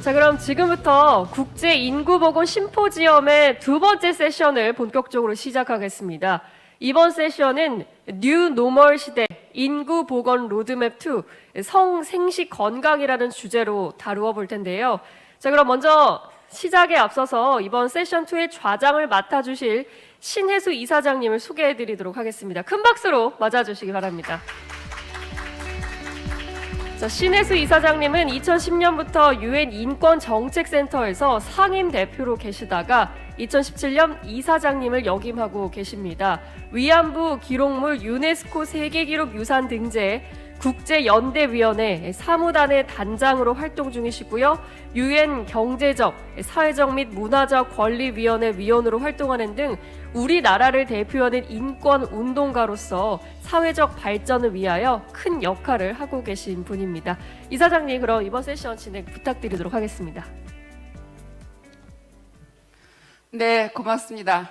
자, 그럼 지금부터 국제인구보건 심포지엄의 두 번째 세션을 본격적으로 시작하겠습니다. 이번 세션은 뉴 노멀 시대 인구보건 로드맵 2 성생식 건강이라는 주제로 다루어 볼 텐데요. 자, 그럼 먼저 시작에 앞서서 이번 세션 2의 좌장을 맡아주실 신혜수 이사장님을 소개해 드리도록 하겠습니다. 큰 박수로 맞아주시기 바랍니다. 자, 신혜수 이사장님은 2010년부터 UN 인권정책센터에서 상임 대표로 계시다가 2017년 이사장님을 역임하고 계십니다. 위안부 기록물 유네스코 세계기록유산 등재 국제연대위원회 사무단의 단장으로 활동 중이시고요. UN 경제적, 사회적 및 문화적 권리위원회 위원으로 활동하는 등 우리나라를 대표하는 인권운동가로서 사회적 발전을 위하여 큰 역할을 하고 계신 분입니다. 이사장님, 그럼 이번 세션 진행 부탁드리도록 하겠습니다. 네, 고맙습니다.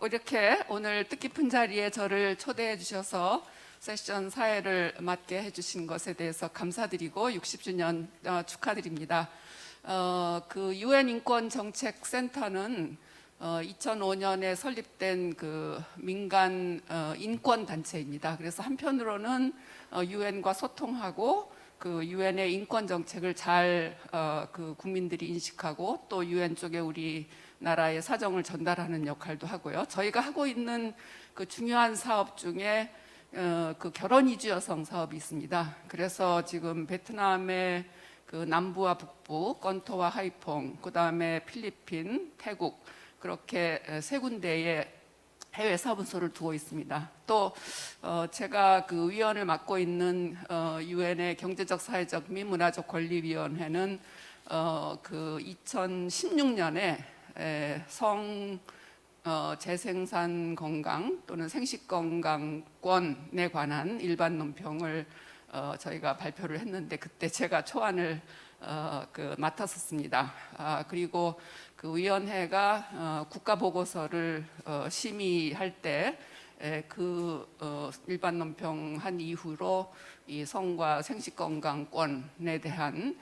이렇게 오늘 뜻깊은 자리에 저를 초대해 주셔서 세션 사회를 맡게 해주신 것에 대해서 감사드리고 60주년 축하드립니다. 그 UN 인권정책센터는 2005년에 설립된 그 민간 인권 단체입니다. 그래서 한편으로는 UN과 소통하고 그 UN의 인권 정책을 잘 그 국민들이 인식하고 또 UN 쪽에 우리 나라의 사정을 전달하는 역할도 하고요. 저희가 하고 있는 그 중요한 사업 중에 그 결혼 이주 여성 사업이 있습니다. 그래서 지금 베트남의 그 남부와 북부, 건토와 하이퐁, 그 다음에 필리핀, 태국 그렇게 세 군데의 해외 사무소를 두고 있습니다. 또 제가 그 위원을 맡고 있는 UN의 경제적, 사회적 및 문화적 권리위원회는 그 2016년에 재생산 건강 또는 생식 건강권에 관한 일반 논평을 저희가 발표를 했는데 그때 제가 초안을 맡았었습니다. 그리고 그 위원회가 국가 보고서를 심의할 때 그 일반 논평 한 이후로 이 성과 생식 건강권에 대한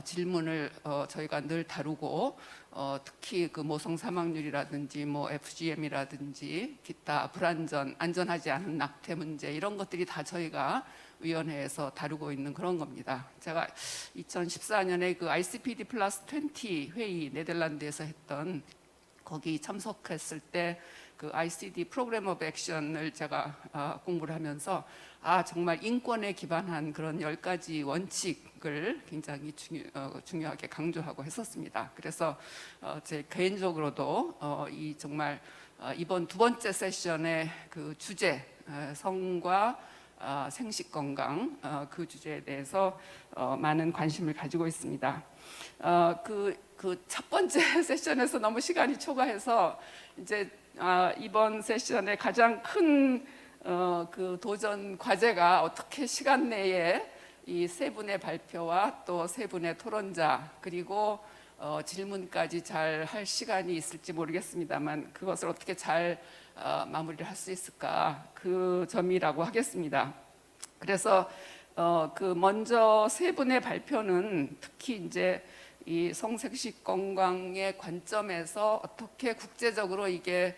질문을 저희가 늘 다루고 특히 그 모성 사망률이라든지 뭐 FGM이라든지 기타 불안전, 안전하지 않은 낙태 문제 이런 것들이 다 저희가 위원회에서 다루고 있는 그런 겁니다. 제가 2014년에 그 ICPD 플러스 20 회의 네덜란드에서 했던 거기 참석했을 때 그 ICD 프로그램 오브 액션을 제가 공부를 하면서 정말 인권에 기반한 그런 10가지 원칙을 굉장히 중요하게 강조하고 했었습니다. 그래서 제 개인적으로도 이 정말 이번 두 번째 세션의 그 주제 성과 생식 건강 그 주제에 대해서 많은 관심을 가지고 있습니다. 그 첫 번째 세션에서 너무 시간이 초과해서 이제 이번 세션의 가장 큰 그 도전 과제가 어떻게 시간 내에 이 세 분의 발표와 또 세 분의 토론자 그리고 질문까지 잘 할 시간이 있을지 모르겠습니다만 그것을 어떻게 잘 마무리를 할 수 있을까 그 점이라고 하겠습니다. 그래서 그 먼저 세 분의 발표는 특히 이제 이 성생식 건강의 관점에서 어떻게 국제적으로 이게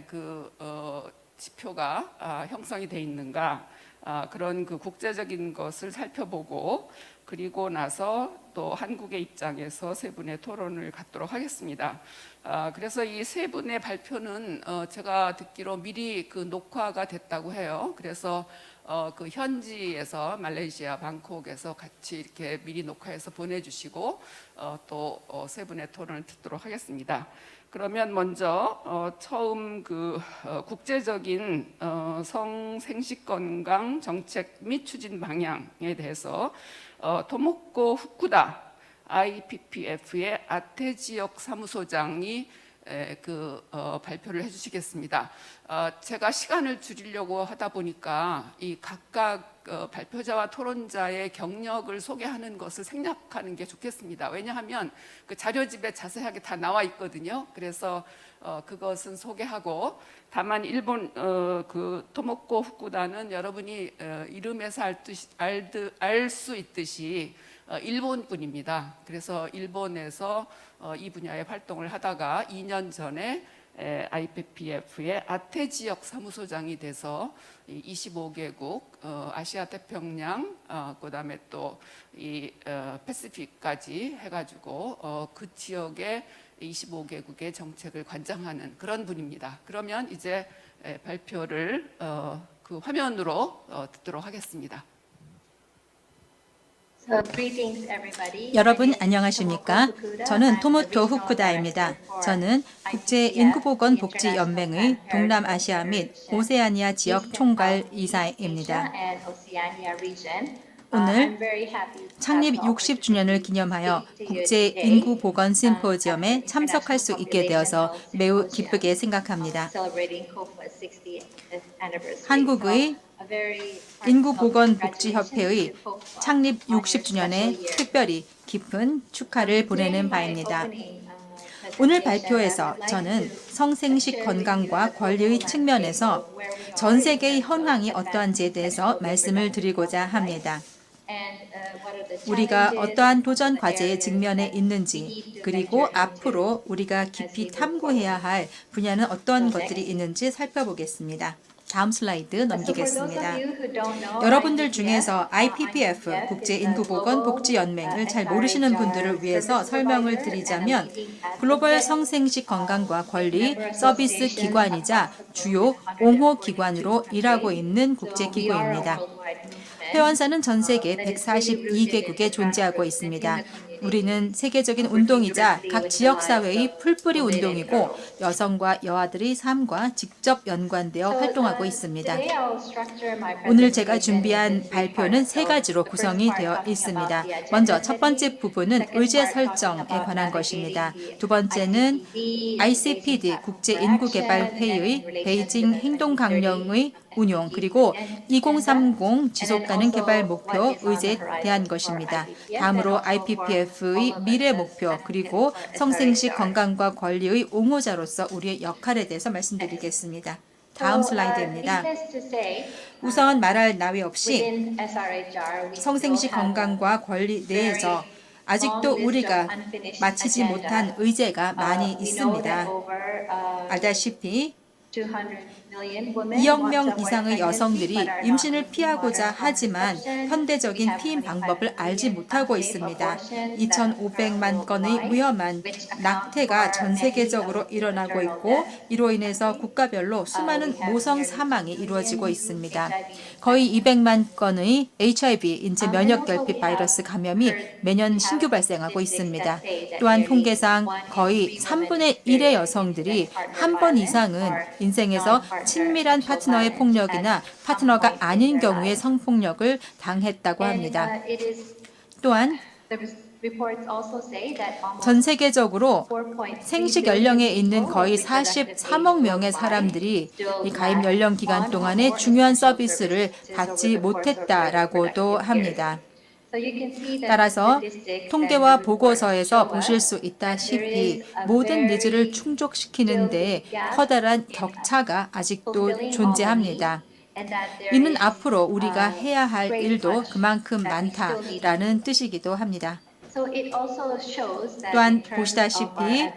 그 지표가 형성이 돼 있는가 그런 그 국제적인 것을 살펴보고 그리고 나서 또 한국의 입장에서 세 분의 토론을 갖도록 하겠습니다. 그래서 이 세 분의 발표는 제가 듣기로 미리 그 녹화가 됐다고 해요. 그래서 그 현지에서 말레이시아 방콕에서 같이 이렇게 미리 녹화해서 보내주시고 또 세 분의 토론을 듣도록 하겠습니다. 그러면 먼저 처음 그 국제적인 성생식 건강 정책 및 추진 방향에 대해서 토모코 후쿠다 IPPF의 아태 지역 사무소장이 발표를 해주시겠습니다. 제가 시간을 줄이려고 하다 보니까 이 각각 발표자와 토론자의 경력을 소개하는 것을 생략하는 게 좋겠습니다. 왜냐하면 그 자료집에 자세하게 다 나와 있거든요. 그래서 그것은 소개하고, 다만 일본 그 토모코 후쿠다는 여러분이 이름에서 알 수 있듯이 일본 분입니다. 그래서 일본에서 이 분야의 활동을 하다가 2년 전에 IPPF의 아태 지역 사무소장이 돼서 25개국 아시아 태평양, 그다음에 또 이 패시픽까지 해가지고 그 지역의 25개국의 정책을 관장하는 그런 분입니다. 그러면 이제 발표를 그 화면으로 듣도록 하겠습니다. 여러분 안녕하십니까? 저는 토모토 후쿠다입니다. 저는 국제인구보건복지연맹의 동남아시아 및 오세아니아 지역 총괄 이사입니다. 오늘 창립 60주년을 기념하여 국제인구보건 심포지엄에 참석할 수 있게 되어서 매우 기쁘게 생각합니다. 한국의 인구보건복지협회의 창립 60주년에 특별히 깊은 축하를 보내는 바입니다. 오늘 발표에서 저는 성생식 건강과 권리의 측면에서 전 세계의 현황이 어떠한지에 대해서 말씀을 드리고자 합니다. 우리가 어떠한 도전 과제에 직면해 있는지, 그리고 앞으로 우리가 깊이 탐구해야 할 분야는 어떤 것들이 있는지 살펴보겠습니다. 다음 슬라이드 넘기겠습니다. 여러분들 중에서 IPPF, 국제인구보건복지연맹을 잘 모르시는 분들을 위해서 설명을 드리자면 글로벌 성생식 건강과 권리 서비스 기관이자 주요 옹호 기관으로 일하고 있는 국제기구입니다. 회원사는 전 세계 142개국에 존재하고 있습니다. 우리는 세계적인 운동이자 각 지역사회의 풀뿌리 운동이고 여성과 여아들의 삶과 직접 연관되어 활동하고 있습니다. 오늘 제가 준비한 발표는 세 가지로 구성이 되어 있습니다. 먼저 첫 번째 부분은 의제 설정에 관한 것입니다. 두 번째는 ICPD 국제인구개발회의의 베이징 행동강령의 운용, 그리고 2030 지속가능 개발 목표 의제에 대한 것입니다. 다음으로 IPPF의 미래 목표, 그리고 성생식 건강과 권리의 옹호자로서 우리의 역할에 대해서 말씀드리겠습니다. 다음 슬라이드입니다. 우선 말할 나위 없이 성생식 건강과 권리 내에서 아직도 우리가 마치지 못한 의제가 많이 있습니다. 알다시피 2억 명 이상의 여성들이 임신을 피하고자 하지만 현대적인 피임 방법을 알지 못하고 있습니다. 2,500만 건의 위험한 낙태가 전 세계적으로 일어나고 있고 이로 인해서 국가별로 수많은 모성 사망이 이루어지고 있습니다. 거의 200만 건의 HIV 인체 면역결핍 바이러스 감염이 매년 신규 발생하고 있습니다. 또한 통계상 거의 3분의 1의 여성들이 한 번 이상은 인생에서 친밀한 파트너의 폭력이나 파트너가 아닌 경우의 성폭력을 당했다고 합니다. 또한 전 세계적으로 생식 연령에 있는 거의 43억 명의 사람들이 이 가입 연령 기간 동안에 중요한 서비스를 받지 못했다라고도 합니다. 따라서 통계와 보고서에서 보실 수 있다시피 모든 니즈를 충족시키는 데 커다란 격차가 아직도 존재합니다. 이는 앞으로 우리가 해야 할 일도 그만큼 많다라는 뜻이기도 합니다. 또한 보시다시피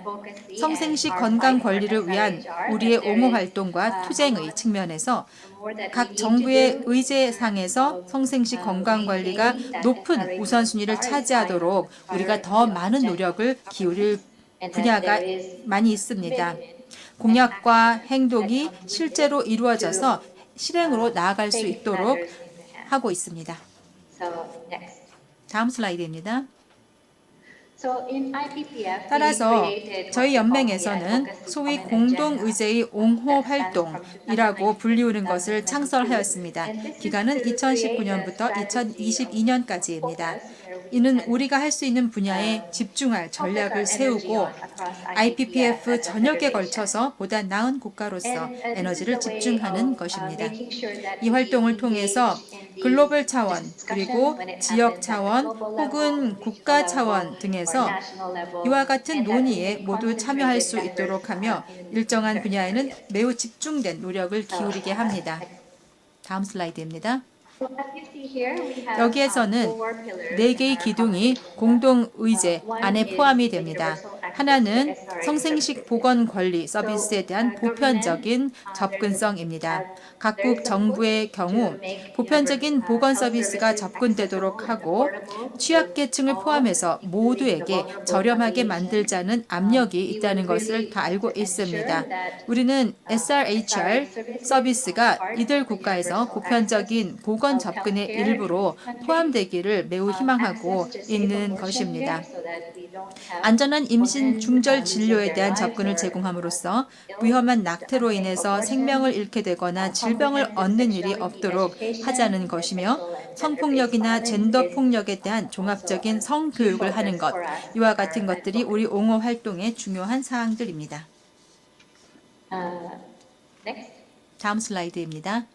성생식 건강 권리를 위한 우리의 옹호 활동과 투쟁의 측면에서 각 정부의 의제상에서 성생식 건강 관리가 높은 우선순위를 차지하도록 우리가 더 많은 노력을 기울일 분야가 많이 있습니다. 공약과 행동이 실제로 이루어져서 실행으로 나아갈 수 있도록 하고 있습니다. 다음 슬라이드입니다. 따라서 저희 연맹에서는 소위 공동의제의 옹호 활동이라고 불리우는 것을 창설하였습니다. 기간은 2019년부터 2022년까지입니다. 이는 우리가 할 수 있는 분야에 집중할 전략을 세우고 IPPF 전역에 걸쳐서 보다 나은 국가로서 에너지를 집중하는 것입니다. 이 활동을 통해서 글로벌 차원 그리고 지역 차원 혹은 국가 차원 등에서 이와 같은 논의에 모두 참여할 수 있도록 하며 일정한 분야에는 매우 집중된 노력을 기울이게 합니다. 다음 슬라이드입니다. 여기에서는 4개의 기둥이 공동의제 안에 포함이 됩니다. 하나는 성생식 보건 관리 서비스에 대한 보편적인 접근성입니다. 각국 정부의 경우 보편적인 보건 서비스가 접근되도록 하고 취약계층을 포함해서 모두에게 저렴하게 만들자는 압력이 있다는 것을 다 알고 있습니다. 우리는 SRHR 서비스가 이들 국가에서 보편적인 보건 접근의 일부로 포함되기를 매우 희망하고 있는 것입니다. 안전한 임신 중절 진료에 대한 접근을 제공함으로써 위험한 낙태로 인해서 생명을 잃게 되거나 질병을 얻는 일이 없도록 하자는 것이며 성폭력이나 젠더 폭력에 대한 종합적인 성교육을 하는 것, 이와 같은 것들이 우리 옹호 활동의 중요한 사항들입니다. 다음 슬라이드입니다.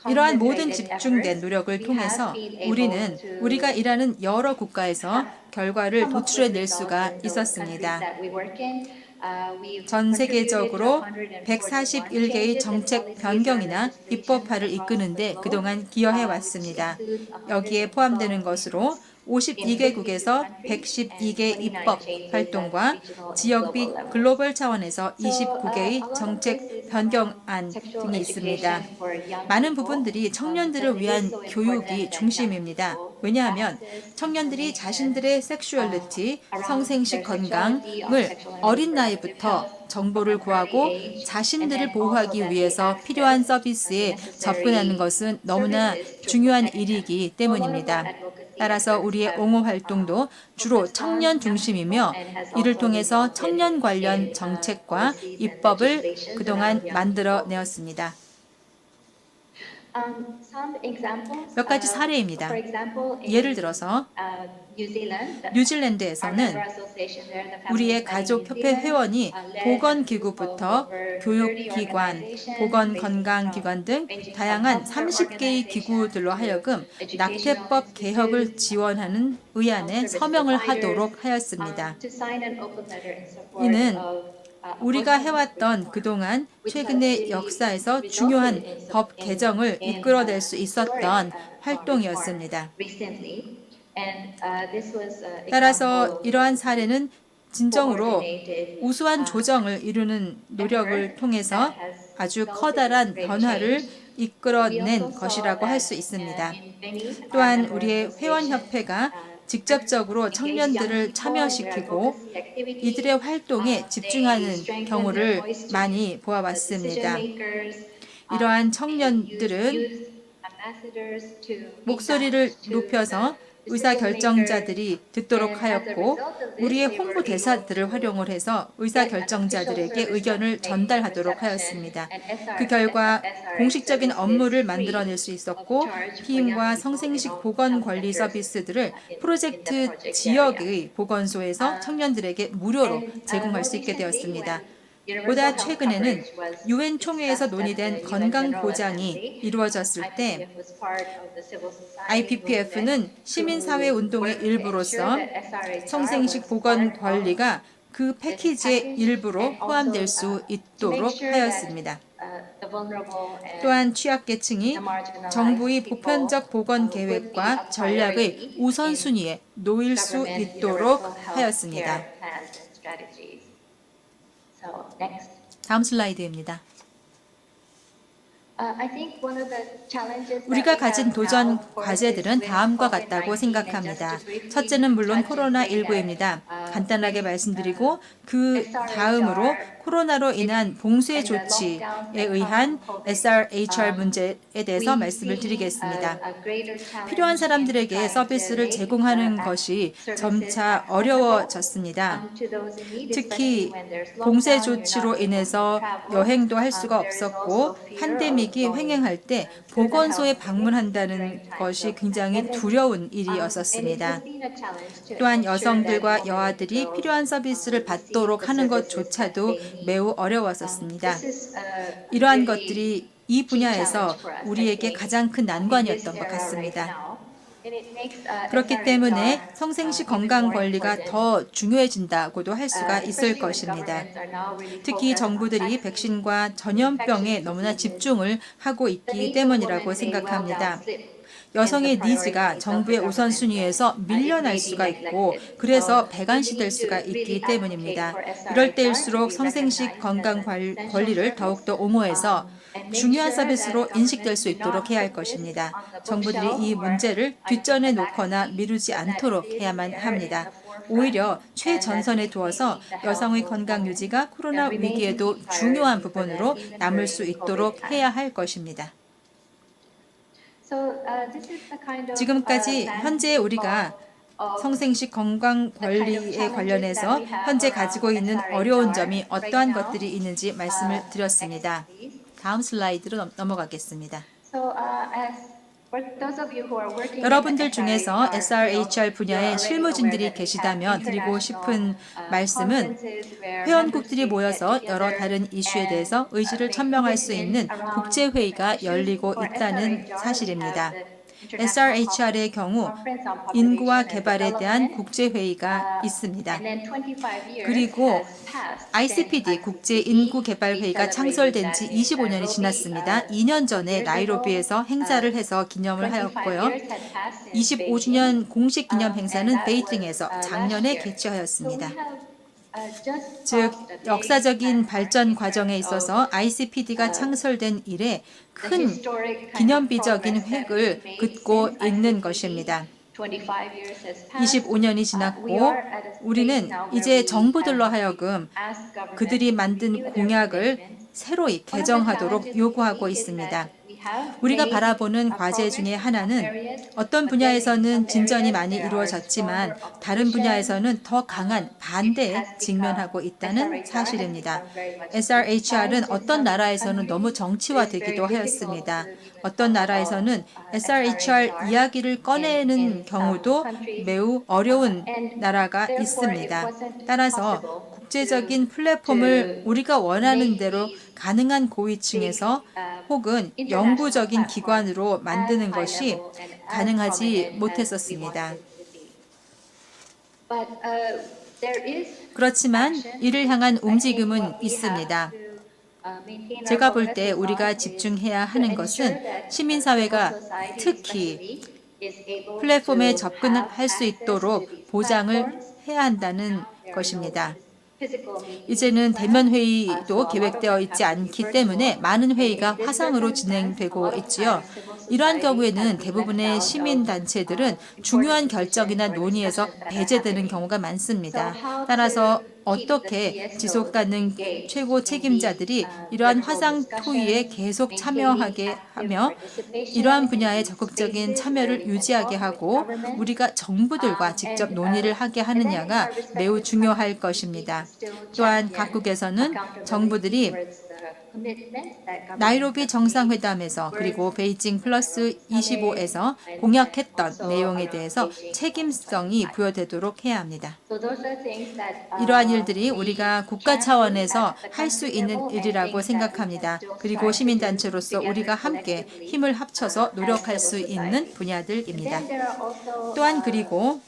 이러한 모든 집중된 노력을 통해서 우리는 우리가 일하는 여러 국가에서 결과를 도출해낼 수가 있었습니다. 전 세계적으로 141개의 정책 변경이나 입법화를 이끄는데 그동안 기여해 왔습니다. 여기에 포함되는 것으로 52개국에서 112개 입법 활동과 지역 및 글로벌 차원에서 29개의 정책 변경안 등이 있습니다. 많은 부분들이 청년들을 위한 교육이 중심입니다. 왜냐하면 청년들이 자신들의 섹슈얼리티, 성생식 건강을 어린 나이부터 정보를 구하고 자신들을 보호하기 위해서 필요한 서비스에 접근하는 것은 너무나 중요한 일이기 때문입니다. 따라서 우리의 옹호 활동도 주로 청년 중심이며 이를 통해서 청년 관련 정책과 입법을 그동안 만들어내었습니다. 몇 가지 사례입니다. 예를 들어서 뉴질랜드에서는 우리의 가족협회 회원이 보건기구부터 교육기관, 보건건강기관 등 다양한 30개의 기구들로 하여금 낙태법 개혁을 지원하는 의안에 서명을 하도록 하였습니다. 이는 우리가 해왔던 그동안 최근의 역사에서 중요한 법 개정을 이끌어낼 수 있었던 활동이었습니다. 따라서 이러한 사례는 진정으로 우수한 조정을 이루는 노력을 통해서 아주 커다란 변화를 이끌어낸 것이라고 할 수 있습니다. 또한 우리의 회원협회가 직접적으로 청년들을 참여시키고 이들의 활동에 집중하는 경우를 많이 보아왔습니다. 이러한 청년들은 목소리를 높여서 의사결정자들이 듣도록 하였고 우리의 홍보대사들을 활용을 해서 의사결정자들에게 의견을 전달하도록 하였습니다. 그 결과 공식적인 업무를 만들어낼 수 있었고 피임과 성생식 보건관리 서비스들을 프로젝트 지역의 보건소에서 청년들에게 무료로 제공할 수 있게 되었습니다. 보다 최근에는 UN 총회에서 논의된 건강보장이 이루어졌을 때 IPPF는 시민사회 운동의 일부로서 성생식 보건 관리가 그 패키지의 일부로 포함될 수 있도록 하였습니다. 또한 취약계층이 정부의 보편적 보건 계획과 전략의 우선순위에 놓일 수 있도록 하였습니다. 다음 슬라이드입니다. 우리가 가진 도전 과제들은 다음과 같다고 생각합니다. 첫째는 물론 코로나19입니다. 간단하게 말씀드리고 그 다음으로 코로나로 인한 봉쇄 조치에 의한 SRHR 문제에 대해서 말씀을 드리겠습니다. 필요한 사람들에게 서비스를 제공하는 것이 점차 어려워졌습니다. 특히 봉쇄 조치로 인해서 여행도 할 수가 없었고 팬데믹이 횡행할 때 보건소에 방문한다는 것이 굉장히 두려운 일이었었습니다. 또한 여성들과 여아들이 필요한 서비스를 받도록 하는 것조차도 매우 어려웠었습니다. 이러한 것들이 이 분야에서 우리에게 가장 큰 난관이었던 것 같습니다. 그렇기 때문에 성생식 건강 관리가 더 중요해진다고도 할 수가 있을 것입니다. 특히 정부들이 백신과 전염병에 너무나 집중을 하고 있기 때문이라고 생각합니다. 여성의 니즈가 정부의 우선순위에서 밀려날 수가 있고 그래서 배관시될 수가 있기 때문입니다. 이럴 때일수록 성생식 건강 관리를 더욱더 옹호해서 중요한 서비스로 인식될 수 있도록 해야 할 것입니다. 정부들이 이 문제를 뒷전에 놓거나 미루지 않도록 해야만 합니다. 오히려 최전선에 두어서 여성의 건강 유지가 코로나 위기에도 중요한 부분으로 남을 수 있도록 해야 할 것입니다. 지금까지 현재 우리가 성생식 건강 관리에 관련해서 현재 가지고 있는 어려운 점이 어떠한 것들이 있는지 말씀을 드렸습니다. 다음 슬라이드로 넘어가겠습니다. 여러분들 중에서 SRHR 분야의 실무진들이 계시다면 드리고 싶은 말씀은 회원국들이 모여서 여러 다른 이슈에 대해서 의지를 천명할 수 있는 국제회의가 열리고 있다는 사실입니다. SRHR의 경우 인구와 개발에 대한 국제회의가 있습니다. 그리고 ICPD 국제인구개발회의가 창설된 지 25년이 지났습니다. 2년 전에 나이로비에서 행사를 해서 기념을 하였고요. 25주년 공식 기념 행사는 베이징에서 작년에 개최하였습니다. 즉 역사적인 발전 과정에 있어서 ICPD가 창설된 이래 큰 기념비적인 획을 긋고 있는 것입니다. 25년이 지났고 우리는 이제 정부들로 하여금 그들이 만든 공약을 새로이 개정하도록 요구하고 있습니다. 우리가 바라보는 과제 중에 하나는 어떤 분야에서는 진전이 많이 이루어졌지만 다른 분야에서는 더 강한 반대에 직면하고 있다는 사실입니다. SRHR은 어떤 나라에서는 너무 정치화되기도 하였습니다. 어떤 나라에서는 SRHR 이야기를 꺼내는 경우도 매우 어려운 나라가 있습니다. 따라서 국제적인 플랫폼을 우리가 원하는 대로 가능한 고위층에서 혹은 영구적인 기관으로 만드는 것이 가능하지 못했었습니다. 그렇지만 이를 향한 움직임은 있습니다. 제가 볼 때 우리가 집중해야 하는 것은 시민사회가 특히 플랫폼에 접근할 수 있도록 보장을 해야 한다는 것입니다. 이제는 대면 회의도 계획되어 있지 않기 때문에 많은 회의가 화상으로 진행되고 있지요. 이러한 경우에는 대부분의 시민단체들은 중요한 결정이나 논의에서 배제되는 경우가 많습니다. 따라서 어떻게 지속가능 최고 책임자들이 이러한 화상 토의에 계속 참여하게 하며 이러한 분야에 적극적인 참여를 유지하게 하고 우리가 정부들과 직접 논의를 하게 하느냐가 매우 중요할 것입니다. 또한 각국에서는 정부들이 나이로비 정상회담에서 그리고 베이징 플러스 25에서 공약했던 내용에 대해서 책임성이 부여되도록 해야 합니다. 이러한 일들이 우리가 국가 차원에서 할 수 있는 일이라고 생각합니다. 그리고 시민단체로서 우리가 함께 힘을 합쳐서 노력할 수 있는 분야들입니다. 또한 그리고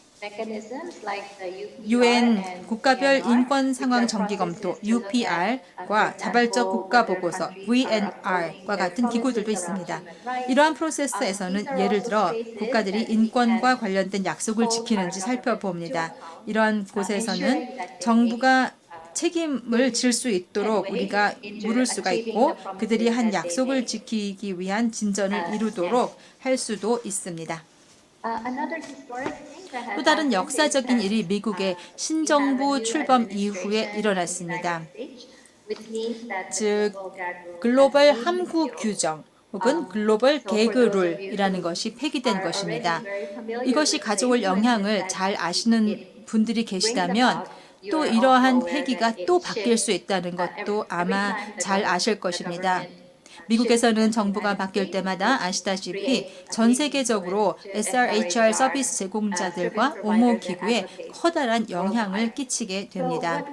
UN 국가별 인권 상황 정기 검토 UPR과 자발적 국가 보고서 VNR과 같은 기구들도 있습니다. 이러한 프로세스에서는 예를 들어 국가들이 인권과 관련된 약속을 지키는지 살펴봅니다. 이러한 곳에서는 정부가 책임을 질 수 있도록 우리가 물을 수가 있고 그들이 한 약속을 지키기 위한 진전을 이루도록 할 수도 있습니다. 또 다른 역사적인 일이 미국의 신정부 출범 이후에 일어났습니다. 즉 글로벌 함구 규정 혹은 글로벌 개그 룰이라는 것이 폐기된 것입니다. 이것이 가져올 영향을 잘 아시는 분들이 계시다면 또 이러한 폐기가 또 바뀔 수 있다는 것도 아마 잘 아실 것입니다. 미국에서는 정부가 바뀔 때마다 아시다시피 전 세계적으로 SRHR 서비스 제공자들과 옹호 기구에 커다란 영향을 끼치게 됩니다.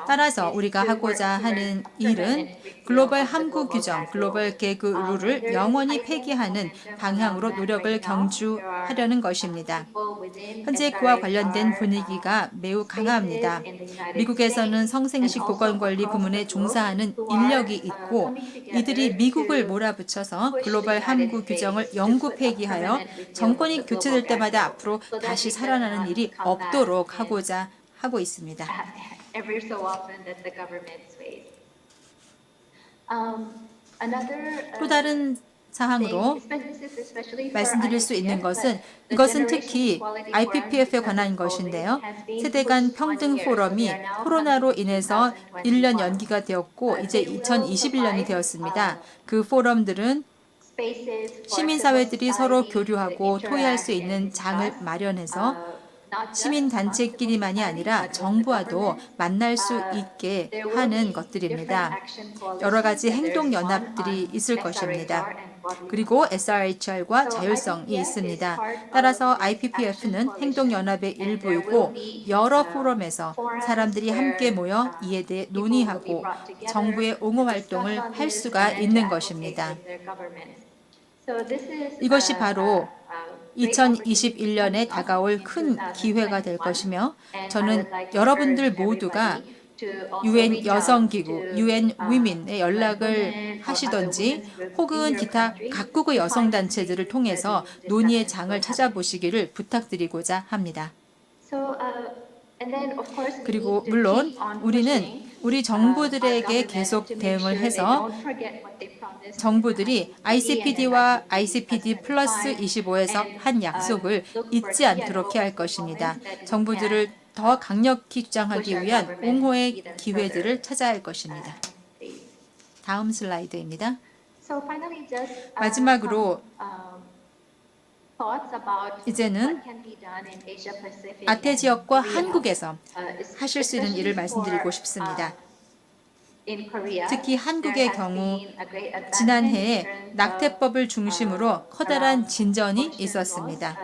따라서 우리가 하고자 하는 일은 글로벌 함구 규정, 글로벌 개그 룰을 영원히 폐기하는 방향으로 노력을 경주하려는 것입니다. 현재 그와 관련된 분위기가 매우 강합니다. 미국에서는 성생식 보건관리 부문에 종사하는 인력이 있고 이들이 미국을 몰아붙여서 글로벌 함구 규정을 영구 폐기하여 정권이 교체될 때마다 앞으로 다시 살아나는 일이 없도록 하고자 하고 있습니다. every so often that the government sways. 또 다른 사항으로 말씀드릴 수 있는 것은 이것은 특히 IPPF에 관한 것인데요. 세대 간 평등 포럼이 코로나로 인해서 1년 연기가 되었고 이제 2021년이 되었습니다. 그 포럼들은 시민사회들이 서로 교류하고 토의할 수 있는 장을 마련해서 시민단체끼리만이 아니라 정부와도 만날 수 있게 하는 것들입니다. 여러 가지 행동연합들이 있을 것입니다. 그리고 SRHR과 자율성이 있습니다. 따라서 IPPF는 행동연합의 일부이고 여러 포럼에서 사람들이 함께 모여 이에 대해 논의하고 정부의 옹호 활동을 할 수가 있는 것입니다. 이것이 바로 2021년에 다가올 큰 기회가 될 것이며 저는 여러분들 모두가 UN 여성기구, UN Women에 연락을 하시던지 혹은 기타 각국의 여성단체들을 통해서 논의의 장을 찾아보시기를 부탁드리고자 합니다. 그리고 물론 우리는 우리 정부들에게 계속 대응을 해서 정부들이 ICPD와 ICPD 플러스 25에서 한 약속을 잊지 않도록 해야 할 것입니다. 정부들을 더 강력히 주장하기 위한 옹호의 기회들을 찾아야 할 것입니다. 다음 슬라이드입니다. 마지막으로 이제는 아태 지역과 한국에서 하실 수 있는 일을 말씀드리고 싶습니다. 특히 한국의 경우 지난해에 낙태법을 중심으로 커다란 진전이 있었습니다.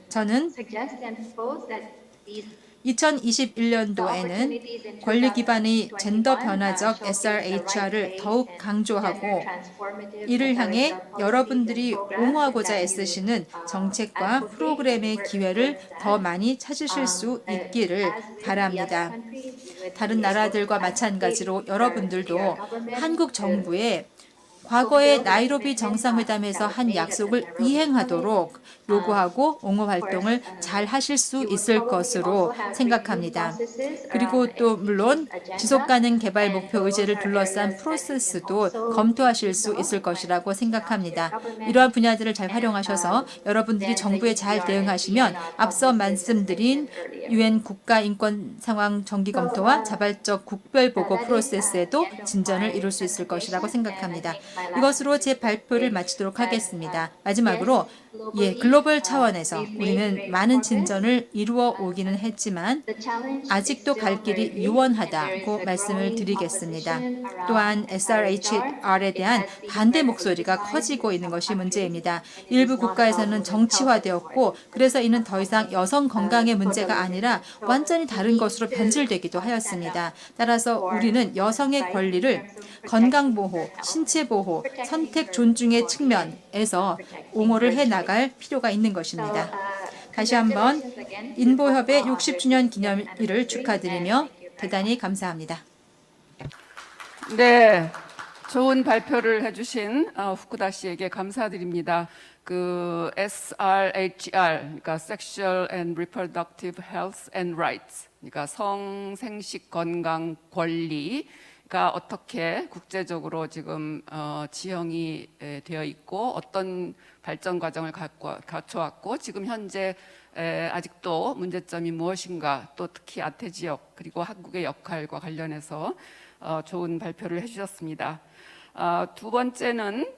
저는 2021년도에는 권리 기반의 젠더 변화적 SRHR을 더욱 강조하고 이를 향해 여러분들이 옹호하고자 애쓰시는 정책과 프로그램의 기회를 더 많이 찾으실 수 있기를 바랍니다. 다른 나라들과 마찬가지로 여러분들도 한국 정부의 과거의 나이로비 정상회담에서 한 약속을 이행하도록 요구하고 옹호 활동을 잘 하실 수 있을 것으로 생각합니다. 그리고 또 물론 지속가능 개발 목표 의제를 둘러싼 프로세스도 검토하실 수 있을 것이라고 생각합니다. 이러한 분야들을 잘 활용하셔서 여러분들이 정부에 잘 대응하시면 앞서 말씀드린 UN 국가인권 상황 정기 검토와 자발적 국별 보고 프로세스에도 진전을 이룰 수 있을 것이라고 생각합니다. 이것으로 제 발표를 마치도록 하겠습니다. 마지막으로 글로벌 차원에서 우리는 많은 진전을 이루어 오기는 했지만 아직도 갈 길이 유원하다고 말씀을 드리겠습니다. 또한 SRHR에 대한 반대 목소리가 커지고 있는 것이 문제입니다. 일부 국가에서는 정치화되었고 그래서 이는 더 이상 여성 건강의 문제가 아니라 완전히 다른 것으로 변질되기도 하였습니다. 따라서 우리는 여성의 권리를 건강보호, 신체보호, 선택 존중의 측면에서 옹호를 해나갈 필요가 있는 것입니다. 다시 한번 인보협의 60주년 기념일을 축하드리며 대단히 감사합니다. 네, 좋은 발표를 해주신 후쿠다 씨에게 감사드립니다. 그 SRHR, 그러니까 Sexual and Reproductive Health and Rights, 그러니까 성생식 건강 권리. 가 어떻게 국제적으로 지금 지형이 되어 있고 어떤 발전 과정을 거쳐왔고 지금 현재 아직도 문제점이 무엇인가, 또 특히 아태 지역 그리고 한국의 역할과 관련해서 좋은 발표를 해주셨습니다. 두 번째는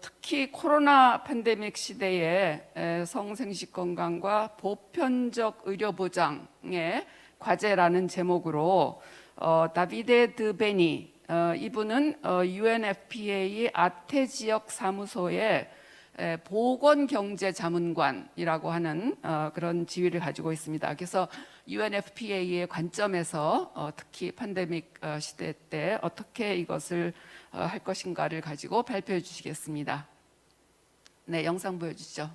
특히 코로나 팬데믹 시대에 성생식 건강과 보편적 의료 보장의 과제라는 제목으로 다비데 드베니 이분은 UNFPA 아태 지역 사무소의 보건경제자문관이라고 하는 그런 지위를 가지고 있습니다. 그래서 UNFPA의 관점에서 특히 팬데믹 시대 때 어떻게 이것을 할 것인가를 가지고 발표해 주시겠습니다. 네, 영상 보여주시죠.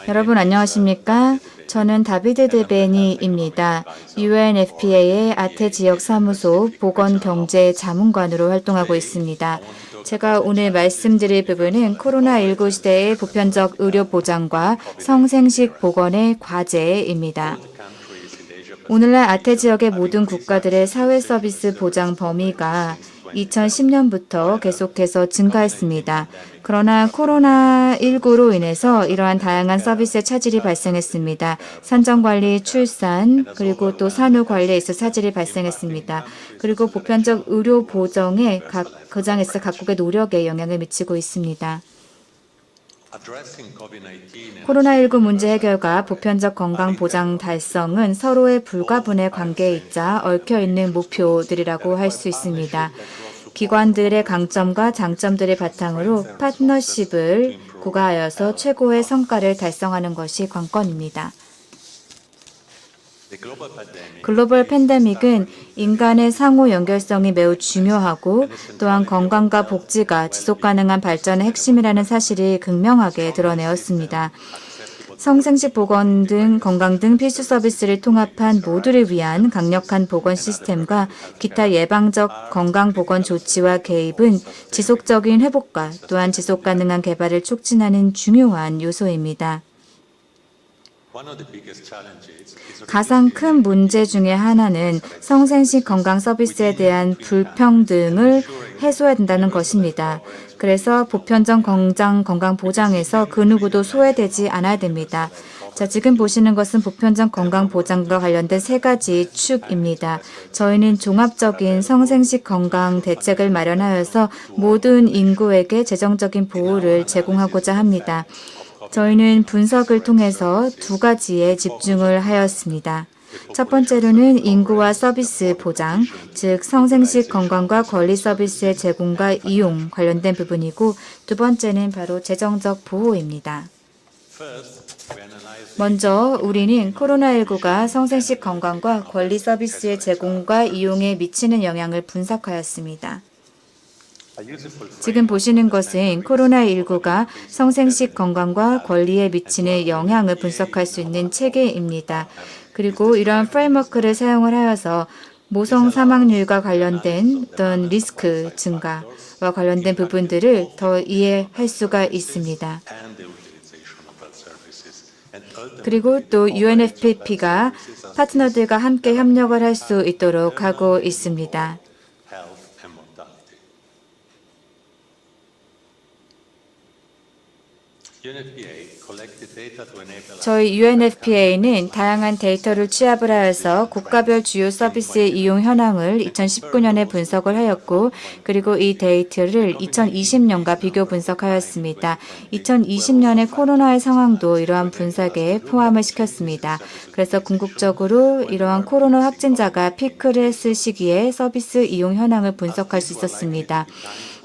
여러분 안녕하십니까? 저는 다비드 드베니입니다. UNFPA의 아태 지역 사무소 보건경제 자문관으로 활동하고 있습니다. 제가 오늘 말씀드릴 부분은 코로나19 시대의 보편적 의료 보장과 성생식 보건의 과제입니다. 오늘날 아태 지역의 모든 국가들의 사회 서비스 보장 범위가 2010년부터 계속해서 증가했습니다. 그러나 코로나19로 인해서 이러한 다양한 서비스의 차질이 발생했습니다. 산정관리, 출산, 그리고 또 산후관리에 있어 차질이 발생했습니다. 그리고 보편적 의료 보정에 거장에서 각국의 노력에 영향을 미치고 있습니다. 코로나19 문제 해결과 보편적 건강 보장 달성은 서로의 불가분의 관계에 있자 얽혀있는 목표들이라고 할 수 있습니다. 기관들의 강점과 장점들을 바탕으로 파트너십을 구가하여서 최고의 성과를 달성하는 것이 관건입니다. 글로벌 팬데믹은 인간의 상호 연결성이 매우 중요하고 또한 건강과 복지가 지속가능한 발전의 핵심이라는 사실이 극명하게 드러내었습니다. 성생식 보건 등 건강 등 필수 서비스를 통합한 모두를 위한 강력한 보건 시스템과 기타 예방적 건강 보건 조치와 개입은 지속적인 회복과 또한 지속 가능한 개발을 촉진하는 중요한 요소입니다. 가장 큰 문제 중에 하나는 성생식 건강 서비스에 대한 불평등을 해소해야 된다는 것입니다. 그래서 보편적 건강 보장에서 그 누구도 소외되지 않아야 됩니다. 자, 지금 보시는 것은 보편적 건강 보장과 관련된 세 가지 축입니다. 저희는 종합적인 성생식 건강 대책을 마련하여서 모든 인구에게 재정적인 보호를 제공하고자 합니다. 저희는 분석을 통해서 두 가지에 집중을 하였습니다. 첫 번째로는 인구와 서비스 보장, 즉 성생식 건강과 권리 서비스의 제공과 이용 관련된 부분이고, 두 번째는 바로 재정적 보호입니다. 먼저 우리는 코로나19가 성생식 건강과 권리 서비스의 제공과 이용에 미치는 영향을 분석하였습니다. 지금 보시는 것은 코로나19가 성생식 건강과 권리에 미치는 영향을 분석할 수 있는 체계입니다. 그리고 이러한 프레임워크를 사용을 하여서 모성 사망률과 관련된 어떤 리스크 증가와 관련된 부분들을 더 이해할 수가 있습니다. 그리고 또 UNFPA가 파트너들과 함께 협력을 할 수 있도록 하고 있습니다. 저희 UNFPA는 다양한 데이터를 취합을 하여서 국가별 주요 서비스의 이용 현황을 2019년에 분석을 하였고, 그리고 이 데이터를 2020년과 비교 분석하였습니다. 2020년의 코로나의 상황도 이러한 분석에 포함을 시켰습니다. 그래서 궁극적으로 이러한 코로나 확진자가 피크를 했을 시기에 서비스 이용 현황을 분석할 수 있었습니다.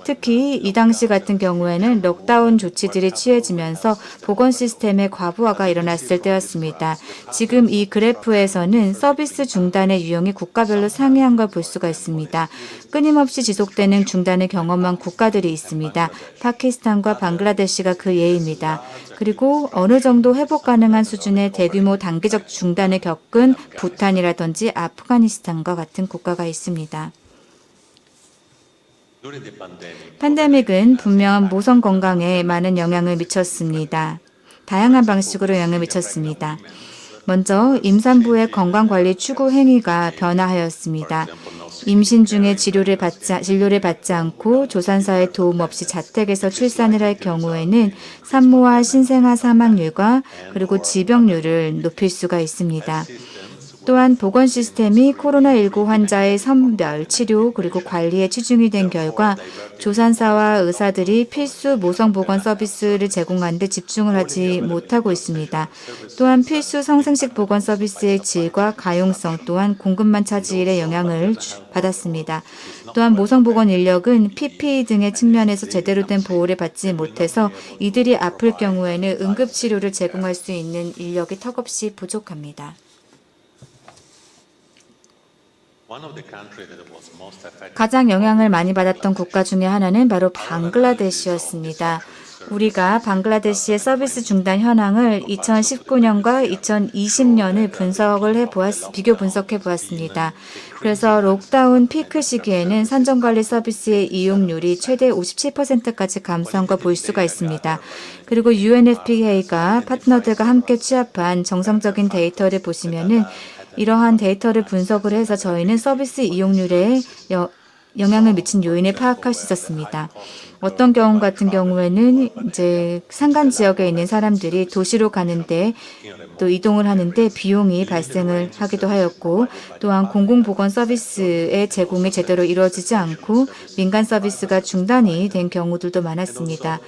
특히 이 당시 같은 경우에는 록다운 조치들이 취해지면서 보건 시스템의 과부하가 일어났을 때였습니다. 지금 이 그래프에서는 서비스 중단의 유형이 국가별로 상이한 걸 볼 수가 있습니다. 끊임없이 지속되는 중단을 경험한 국가들이 있습니다. 파키스탄과 방글라데시가 그 예입니다. 그리고 어느 정도 회복 가능한 수준의 대규모 단기적 중단을 겪은 부탄이라든지 아프가니스탄과 같은 국가가 있습니다. 팬데믹은 분명 모성 건강에 많은 영향을 미쳤습니다. 다양한 방식으로 영향을 미쳤습니다. 먼저 임산부의 건강관리 추구 행위가 변화하였습니다. 임신 중에 진료를 받지 않고 조산사의 도움 없이 자택에서 출산을 할 경우에는 산모와 신생아 사망률과 그리고 지병률을 높일 수가 있습니다. 또한 보건 시스템이 코로나19 환자의 선별, 치료 그리고 관리에 치중이 된 결과 조산사와 의사들이 필수 모성보건 서비스를 제공하는 데 집중을 하지 못하고 있습니다. 또한 필수 성생식 보건 서비스의 질과 가용성 또한 공급만 차질에 영향을 받았습니다. 또한 모성보건 인력은 PPE 등의 측면에서 제대로 된 보호를 받지 못해서 이들이 아플 경우에는 응급치료를 제공할 수 있는 인력이 턱없이 부족합니다. 가장 영향을 많이 받았던 국가 중에 하나는 바로 방글라데시였습니다. 우리가 방글라데시의 서비스 중단 현황을 2019년과 2020년을 비교 분석해 보았습니다. 그래서 록다운 피크 시기에는 산정관리 서비스의 이용률이 최대 57%까지 감소한 걸 볼 수가 있습니다. 그리고 UNFPA가 파트너들과 함께 취합한 정상적인 데이터를 보시면은 이러한 데이터를 분석을 해서 저희는 서비스 이용률에 영향을 미친 요인을 파악할 수 있었습니다. 어떤 경우 같은 경우에는 이제 산간 지역에 있는 사람들이 도시로 가는데 또 이동을 하는데 비용이 발생을 하기도 하였고, 또한 공공보건 서비스의 제공이 제대로 이루어지지 않고 민간 서비스가 중단이 된 경우들도 많았습니다.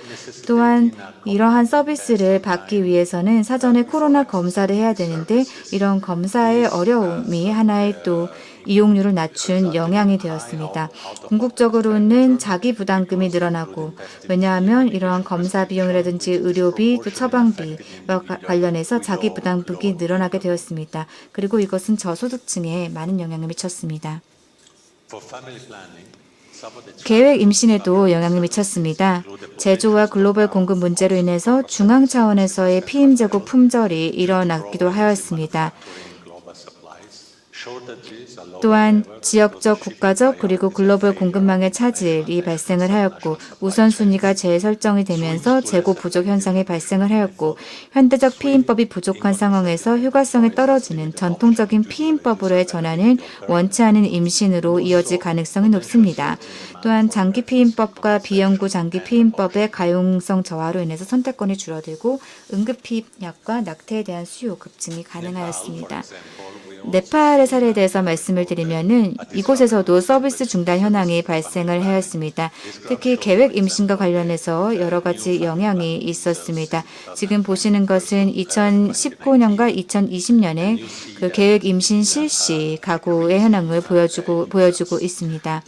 또한 이러한 서비스를 받기 위해서는 사전에 코로나 검사를 해야 되는데 이런 검사의 어려움이 하나의 또 이용률을 낮춘 영향이 되었습니다. 궁극적으로는 자기 부담금이 늘어나고, 왜냐하면 이러한 검사 비용이라든지 의료비 또 처방비와 관련해서 자기 부담금이 늘어나게 되었습니다. 그리고 이것은 저소득층에 많은 영향을 미쳤습니다. 계획 임신에도 영향을 미쳤습니다. 제조와 글로벌 공급 문제로 인해서 중앙 차원에서의 피임 재고 품절이 일어나기도 하였습니다. 또한 지역적, 국가적 그리고 글로벌 공급망의 차질이 발생을 하였고, 우선순위가 재설정이 되면서 재고 부족 현상이 발생을 하였고, 현대적 피임법이 부족한 상황에서 효과성이 떨어지는 전통적인 피임법으로의 전환은 원치 않은 임신으로 이어질 가능성이 높습니다. 또한 장기 피임법과 비영구 장기 피임법의 가용성 저하로 인해서 선택권이 줄어들고 응급 피임약과 낙태에 대한 수요 급증이 가능하였습니다. 네팔의 사례에 대해서 말씀을 드리면은 이곳에서도 서비스 중단 현황이 발생을 하였습니다. 특히 계획 임신과 관련해서 여러 가지 영향이 있었습니다. 지금 보시는 것은 2019년과 2020년에 그 계획 임신 실시 가구의 현황을 보여주고 있습니다.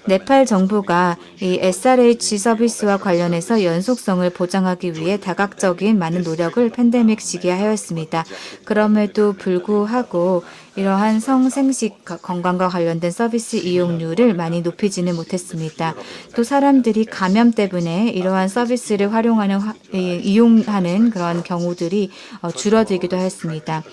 네팔 정부가 이 SRH 서비스와 관련해서 연속성을 보장하기 위해 다각적인 많은 노력을 팬데믹 시기에 하였습니다. 그럼에도 불구하고 이러한 성생식 건강과 관련된 서비스 이용률을 많이 높이지는 못했습니다. 또 사람들이 감염 때문에 이러한 서비스를 이용하는 그런 경우들이 줄어들기도 했습니다.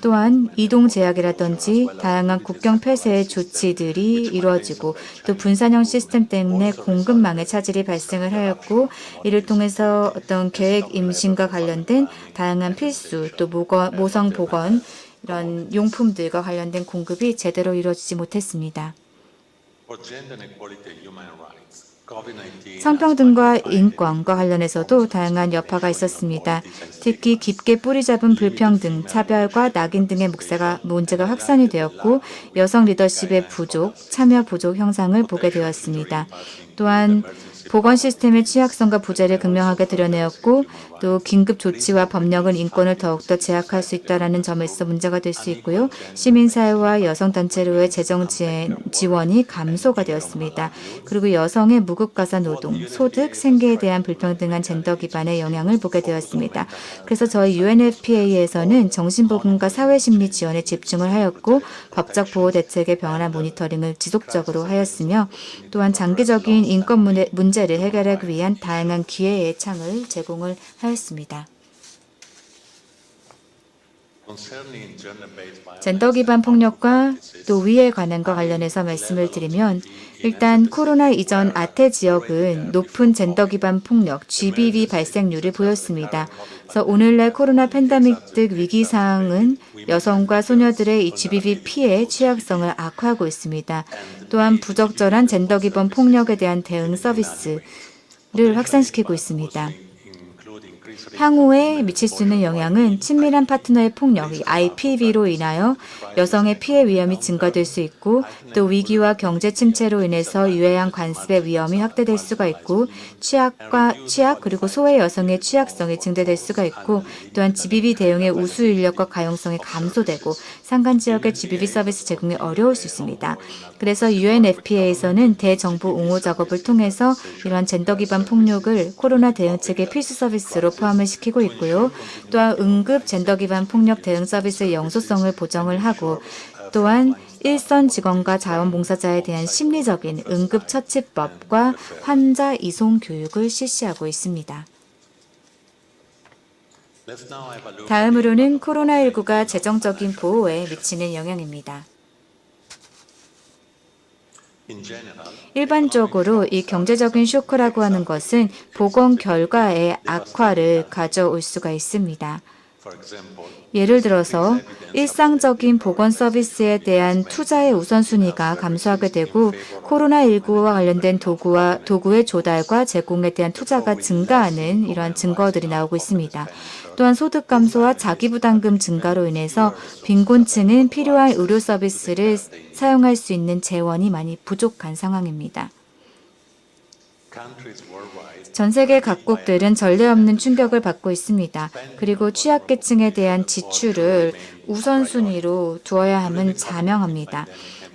또한 이동 제약이라든지 다양한 국경 폐쇄 조치들이 이루어지고, 또 분산형 시스템 때문에 공급망에 차질이 발생을 하였고, 이를 통해서 어떤 계획 임신과 관련된 다양한 필수 또 모성 보건 이런 용품들과 관련된 공급이 제대로 이루어지지 못했습니다. 성평등과 인권과 관련해서도 다양한 여파가 있었습니다. 특히 깊게 뿌리 잡은 불평등, 차별과 낙인 등의 문제가 확산이 되었고, 여성 리더십의 부족, 참여 부족 형상을 보게 되었습니다. 또한 보건 시스템의 취약성과 부재를 극명하게 드러내었고, 또 긴급 조치와 법령은 인권을 더욱더 제약할 수 있다는 점에서 문제가 될 수 있고요. 시민사회와 여성단체로의 재정 지원이 감소가 되었습니다. 그리고 여성의 무급가사 노동, 소득, 생계에 대한 불평등한 젠더 기반의 영향을 보게 되었습니다. 그래서 저희 UNFPA에서는 정신보건과 사회심리 지원에 집중을 하였고, 법적 보호 대책의 변화 모니터링을 지속적으로 하였으며, 또한 장기적인 인권 문제를 해결하기 위한 다양한 기회의 창을 제공을 하였습니다. 젠더 기반 폭력과 또 위해 관한과 관련해서 말씀을 드리면 일단 코로나 이전 아태 지역은 높은 젠더 기반 폭력 GBV 발생률을 보였습니다. 그래서 오늘날 코로나 팬데믹 등 위기 상황은 여성과 소녀들의 이 GBV 피해 취약성을 악화하고 있습니다. 또한 부적절한 젠더 기반 폭력에 대한 대응 서비스를 확산시키고 있습니다. 향후에 미칠 수 있는 영향은 친밀한 파트너의 폭력, IPV로 인하여 여성의 피해 위험이 증가될 수 있고 또 위기와 경제 침체로 인해서 유해한 관습의 위험이 확대될 수가 있고 취약 그리고 소외 여성의 취약성이 증대될 수가 있고 또한 GBV 대응의 우수 인력과 가용성이 감소되고 산간 지역의 GBV 서비스 제공이 어려울 수 있습니다. 그래서 UNFPA에서는 대정부 옹호 작업을 통해서 이러한 젠더 기반 폭력을 코로나 대응책의 필수 서비스로 포함을 시키고 있고요. 또한 응급 젠더 기반 폭력 대응 서비스의 영속성을 보정을 하고 또한 일선 직원과 자원봉사자에 대한 심리적인 응급처치법과 환자 이송 교육을 실시하고 있습니다. 다음으로는 코로나19가 재정적인 보호에 미치는 영향입니다. 일반적으로 이 경제적인 쇼크라고 하는 것은 보건 결과의 악화를 가져올 수가 있습니다. 예를 들어서 일상적인 보건 서비스에 대한 투자의 우선순위가 감소하게 되고 코로나19와 관련된 도구의 조달과 제공에 대한 투자가 증가하는 이러한 증거들이 나오고 있습니다. 또한 소득 감소와 자기부담금 증가로 인해서 빈곤층은 필요한 의료 서비스를 사용할 수 있는 재원이 많이 부족한 상황입니다. 전 세계 각국들은 전례 없는 충격을 받고 있습니다. 그리고 취약계층에 대한 지출을 우선순위로 두어야 함은 자명합니다.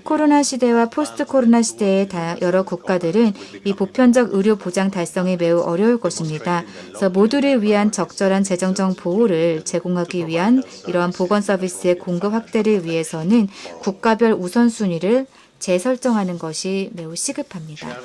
코로나 시대와 포스트 코로나 시대의 여러 국가들은 이 보편적 의료 보장 달성이 매우 어려울 것입니다. 그래서 모두를 위한 적절한 재정적 보호를 제공하기 위한 이러한 보건 서비스의 공급 확대를 위해서는 국가별 우선순위를 재설정하는 것이 매우 시급합니다.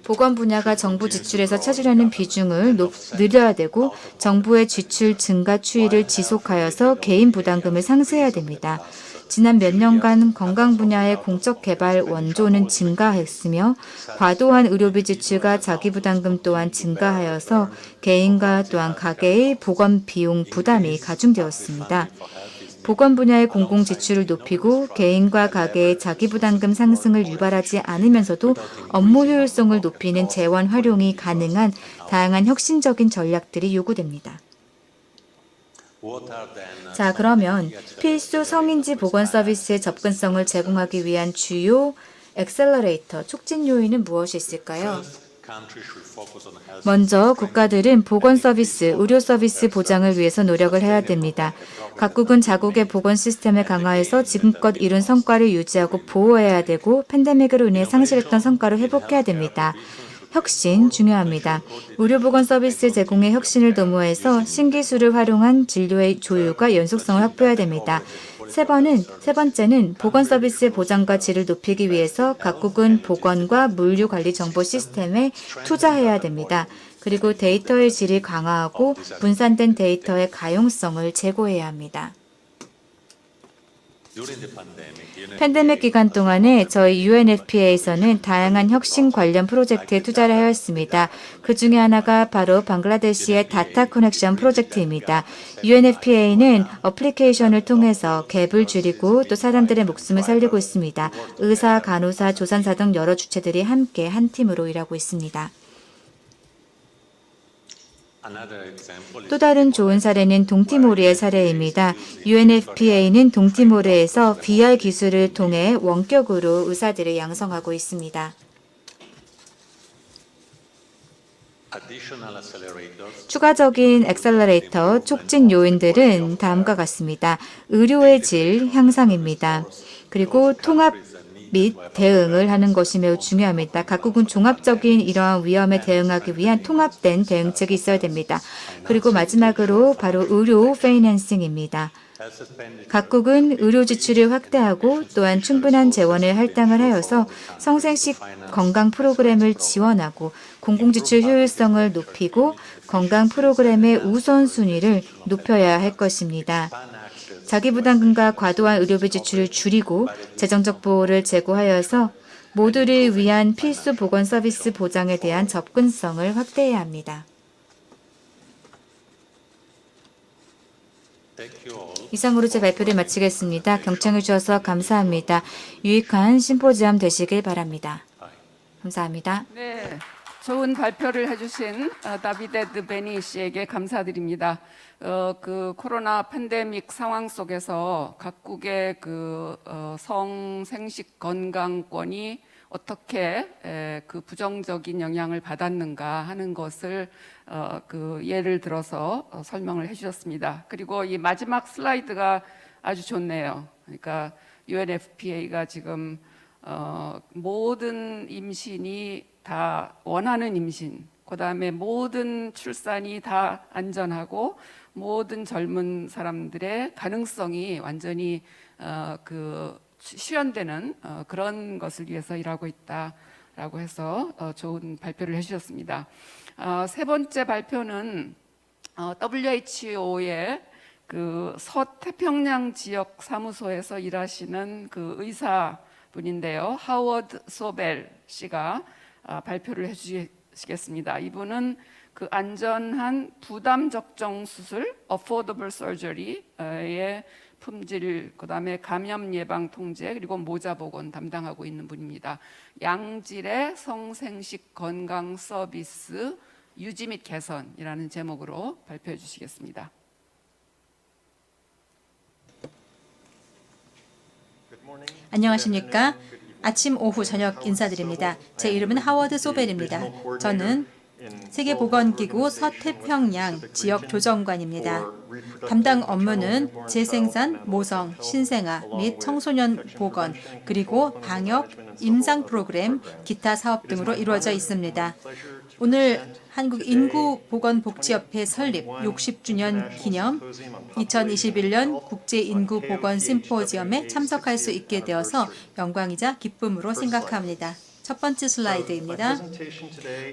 보건 분야가 정부 지출에서 차지하는 비중을 늘려야 되고 정부의 지출 증가 추이를 지속하여서 개인 부담금을 상쇄해야 됩니다. 지난 몇 년간 건강 분야의 공적 개발 원조는 증가했으며 과도한 의료비 지출과 자기부담금 또한 증가하여서 개인과 또한 가계의 보건 비용 부담이 가중되었습니다. 보건 분야의 공공 지출을 높이고 개인과 가계의 자기부담금 상승을 유발하지 않으면서도 업무 효율성을 높이는 재원 활용이 가능한 다양한 혁신적인 전략들이 요구됩니다. 자, 그러면 필수 성인지 보건 서비스의 접근성을 제공하기 위한 주요 엑셀러레이터, 촉진 요인은 무엇이 있을까요? 먼저 국가들은 보건 서비스, 의료 서비스 보장을 위해서 노력을 해야 됩니다. 각국은 자국의 보건 시스템을 강화해서 지금껏 이룬 성과를 유지하고 보호해야 되고 팬데믹으로 인해 상실했던 성과를 회복해야 됩니다. 혁신 중요합니다. 의료보건 서비스 제공의 혁신을 도모해서 신기술을 활용한 진료의 조율과 연속성을 확보해야 됩니다. 세 번째는 보건 서비스의 보장과 질을 높이기 위해서 각국은 보건과 물류 관리 정보 시스템에 투자해야 됩니다. 그리고 데이터의 질을 강화하고 분산된 데이터의 가용성을 제고해야 합니다. 팬데믹 기간 동안에 저희 UNFPA에서는 다양한 혁신 관련 프로젝트에 투자를 하였습니다. 그 중에 하나가 바로 방글라데시의 다타 커넥션 프로젝트입니다. UNFPA는 어플리케이션을 통해서 갭을 줄이고 또 사람들의 목숨을 살리고 있습니다. 의사, 간호사, 조산사 등 여러 주체들이 함께 한 팀으로 일하고 있습니다. 또 다른 좋은 사례는 동티모르의 사례입니다. UNFPA는 동티모르에서 VR 기술을 통해 원격으로 의사들을 양성하고 있습니다. 추가적인 엑셀러레이터, 촉진 요인들은 다음과 같습니다. 의료의 질 향상입니다. 그리고 통합 및 대응을 하는 것이 매우 중요합니다. 각국은 종합적인 이러한 위험에 대응하기 위한 통합된 대응책이 있어야 됩니다. 그리고 마지막으로 바로 의료 파이낸싱입니다. 각국은 의료 지출을 확대하고 또한 충분한 재원을 할당을 하여서 성생식 건강 프로그램을 지원하고 공공지출 효율성을 높이고 건강 프로그램의 우선순위를 높여야 할 것입니다. 자기부담금과 과도한 의료비 지출을 줄이고 재정적 보호를 제고하여서 모두를 위한 필수 보건 서비스 보장에 대한 접근성을 확대해야 합니다. 이상으로 제 발표를 마치겠습니다. 경청해 주셔서 감사합니다. 유익한 심포지엄 되시길 바랍니다. 감사합니다. 네, 좋은 발표를 해주신 다비데 드베니 씨에게 감사드립니다. 그 코로나 팬데믹 상황 속에서 각국의 그 성생식 건강권이 어떻게 그 부정적인 영향을 받았는가 하는 것을 그 예를 들어서 설명을 해주셨습니다. 그리고 이 마지막 슬라이드가 아주 좋네요. 그러니까 UNFPA가 지금 모든 임신이 다 원하는 임신, 그다음에 모든 출산이 다 안전하고 모든 젊은 사람들의 가능성이 완전히 그 실현되는 그런 것을 위해서 일하고 있다라고 해서 좋은 발표를 해주셨습니다. 세 번째 발표는 WHO의 그 서태평양 지역 사무소에서 일하시는 그 의사분인데요, 하워드 소벨 씨가 발표를 해주시겠습니다. 이분은 그 안전한 부담 적정 수술, affordable surgery의 품질, 그다음에 감염 예방 통제, 그리고 모자 보건 담당하고 있는 분입니다. 양질의 성생식 건강 서비스 유지 및 개선이라는 제목으로 발표해 주시겠습니다. 안녕하십니까? 아침, 오후, 저녁 인사드립니다. 제 이름은 하워드 소벨입니다. 저는 세계보건기구 서태평양 지역 조정관입니다. 담당 업무는 재생산, 모성, 신생아 및 청소년 보건, 그리고 방역, 임상 프로그램, 기타 사업 등으로 이루어져 있습니다. 오늘 한국인구보건복지협회 설립 60주년 기념 2021년 국제인구보건 심포지엄에 참석할 수 있게 되어서 영광이자 기쁨으로 생각합니다. 첫 번째 슬라이드입니다.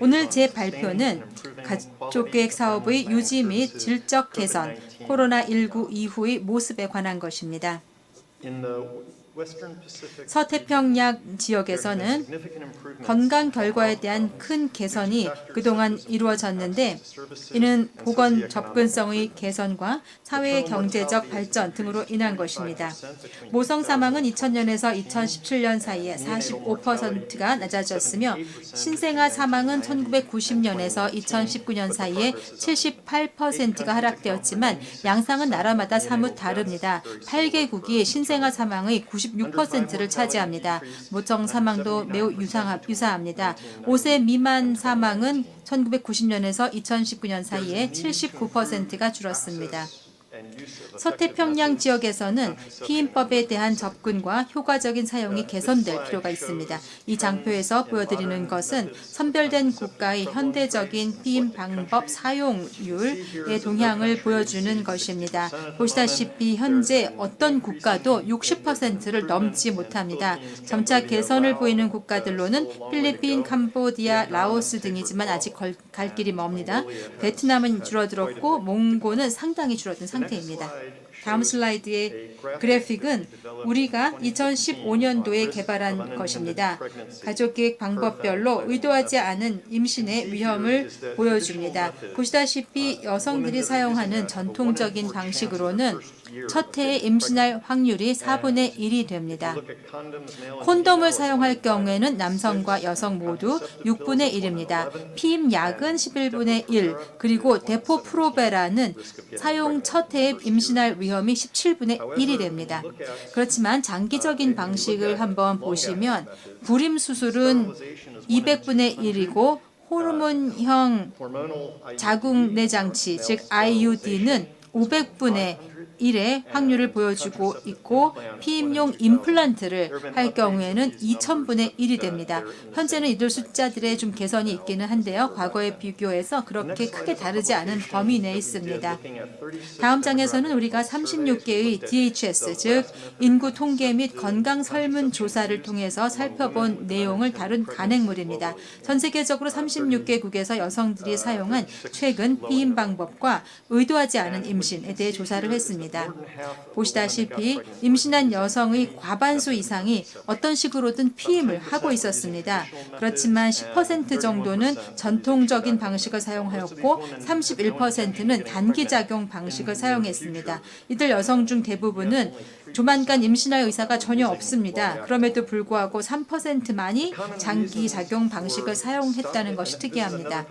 오늘 제 발표는 가족계획 사업의 유지 및 질적 개선, 코로나19 이후의 모습에 관한 것입니다. 서태평양 지역에서는 건강 결과에 대한 큰 개선이 그동안 이루어졌는데 이는 보건 접근성의 개선과 사회의 경제적 발전 등으로 인한 것입니다. 모성 사망은 2000년에서 2017년 사이에 45%가 낮아졌으며 신생아 사망은 1990년에서 2019년 사이에 78%가 하락되었지만 양상은 나라마다 사뭇 다릅니다. 8개국이 신생아 사망의 96%를 차지합니다. 모성 사망도 매우 유사합니다. 5세 미만 사망은 1990년에서 2019년 사이에 79%가 줄었습니다. 서태평양 지역에서는 피임법에 대한 접근과 효과적인 사용이 개선될 필요가 있습니다. 이 장표에서 보여드리는 것은 선별된 국가의 현대적인 피임 방법 사용률의 동향을 보여주는 것입니다. 보시다시피 현재 어떤 국가도 60%를 넘지 못합니다. 점차 개선을 보이는 국가들로는 필리핀, 캄보디아, 라오스 등이지만 아직 갈 길이 멉니다. 베트남은 줄어들었고 몽고는 상당히 줄어든 상태입니다. 다음 슬라이드의 그래픽은 우리가 2015년도에 개발한 것입니다. 가족계획 방법별로 의도하지 않은 임신의 위험을 보여줍니다. 보시다시피 여성들이 사용하는 전통적인 방식으로는 첫 해에 임신할 확률이 4분의 1이 됩니다. 콘돔을 사용할 경우에는 남성과 여성 모두 6분의 1입니다. 피임약은 11분의 1, 그리고 데포프로베라는 사용 첫 해에 임신할 위험이 17분의 1이 됩니다. 그렇지만 장기적인 방식을 한번 보시면 불임 수술은 200분의 1이고 호르몬형 자궁 내장치, 즉 IUD는 500분의 1의 확률을 보여주고 있고 피임용 임플란트를 할 경우에는 2000분의 1이 됩니다. 현재는 이들 숫자들의 좀 개선이 있기는 한데요. 과거에 비교해서 그렇게 크게 다르지 않은 범위 내에 있습니다. 다음 장에서는 우리가 36개의 DHS, 즉 인구 통계 및 건강 설문 조사를 통해서 살펴본 내용을 다룬 간행물입니다. 전 세계적으로 36개국에서 여성들이 사용한 최근 피임 방법과 의도하지 않은 임신에 대해 조사를 했습니다. 보시다시피 임신한 여성의 과반수 이상이 어떤 식으로든 피임을 하고 있었습니다. 그렇지만 10% 정도는 전통적인 방식을 사용하였고 31%는 단기작용 방식을 사용했습니다. 이들 여성 중 대부분은 조만간 임신할 의사가 전혀 없습니다. 그럼에도 불구하고 3%만이 장기작용 방식을 사용했다는 것이 특이합니다.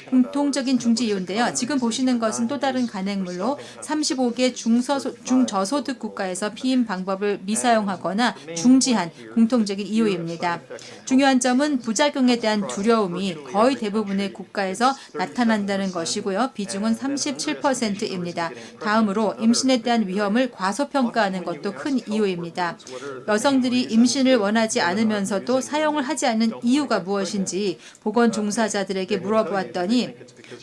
공통적인 중지 이유인데요. 지금 보시는 것은 또 다른 간행물로 35개 중저소득 국가에서 피임 방법을 미사용하거나 중지한 공통적인 이유입니다. 중요한 점은 부작용에 대한 두려움이 거의 대부분의 국가에서 나타난다는 것이고요. 비중은 37%입니다. 다음으로 임신에 대한 위험을 과소평가하는 것도 큰 이유입니다. 여성들이 임신을 원하지 않으면서도 사용을 하지 않는 이유가 무엇인지 보건 종사자들에게 물어보았더니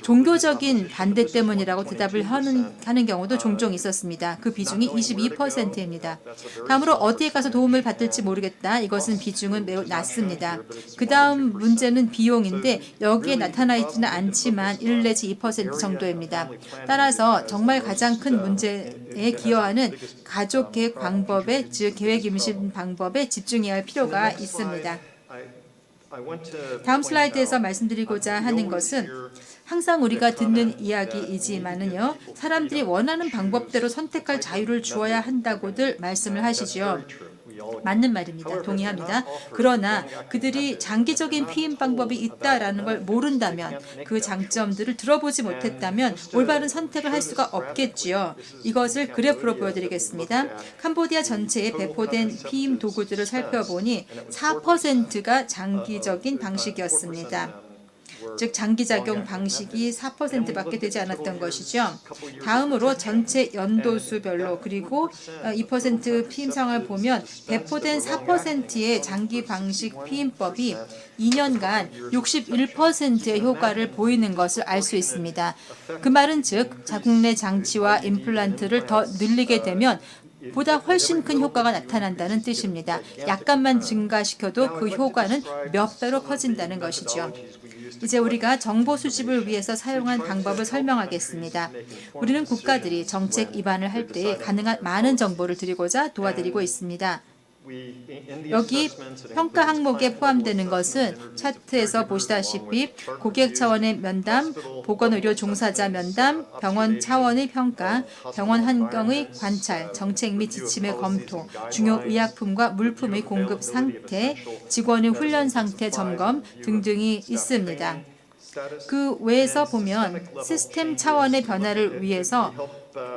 종교적인 반대 때문이라고 대답을 하는 경우도 종종 있었습니다. 그 비중이 22%입니다. 다음으로 어디에 가서 도움을 받을지 모르겠다. 이것은 비중은 매우 낮습니다. 그 다음 문제는 비용인데 여기에 나타나 있지는 않지만 1 내지 2% 정도입니다. 따라서 정말 가장 큰 문제에 기여하는 가족 계획 방법에, 즉 계획 임신 방법에 집중해야 할 필요가 있습니다. 다음 슬라이드에서 말씀드리고자 하는 것은 항상 우리가 듣는 이야기이지만은요, 사람들이 원하는 방법대로 선택할 자유를 주어야 한다고들 말씀을 하시죠. 맞는 말입니다. 동의합니다. 그러나 그들이 장기적인 피임 방법이 있다라는 걸 모른다면, 그 장점들을 들어보지 못했다면 올바른 선택을 할 수가 없겠지요. 이것을 그래프로 보여드리겠습니다. 캄보디아 전체에 배포된 피임 도구들을 살펴보니 4%가 장기적인 방식이었습니다. 즉 장기작용 방식이 4%밖에 되지 않았던 것이죠. 다음으로 전체 연도수별로 그리고 2% 피임 상황을 보면 배포된 4%의 장기 방식 피임법이 2년간 61%의 효과를 보이는 것을 알 수 있습니다. 그 말은 즉 자국 내 장치와 임플란트를 더 늘리게 되면 보다 훨씬 큰 효과가 나타난다는 뜻입니다. 약간만 증가시켜도 그 효과는 몇 배로 커진다는 것이죠. 이제 우리가 정보 수집을 위해서 사용한 방법을 설명하겠습니다. 우리는 국가들이 정책 입안을 할 때 가능한 많은 정보를 드리고자 도와드리고 있습니다. 여기 평가 항목에 포함되는 것은 차트에서 보시다시피 고객 차원의 면담, 보건의료 종사자 면담, 병원 차원의 평가, 병원 환경의 관찰, 정책 및 지침의 검토, 중요 의약품과 물품의 공급 상태, 직원의 훈련 상태 점검 등등이 있습니다. 그 외에서 보면 시스템 차원의 변화를 위해서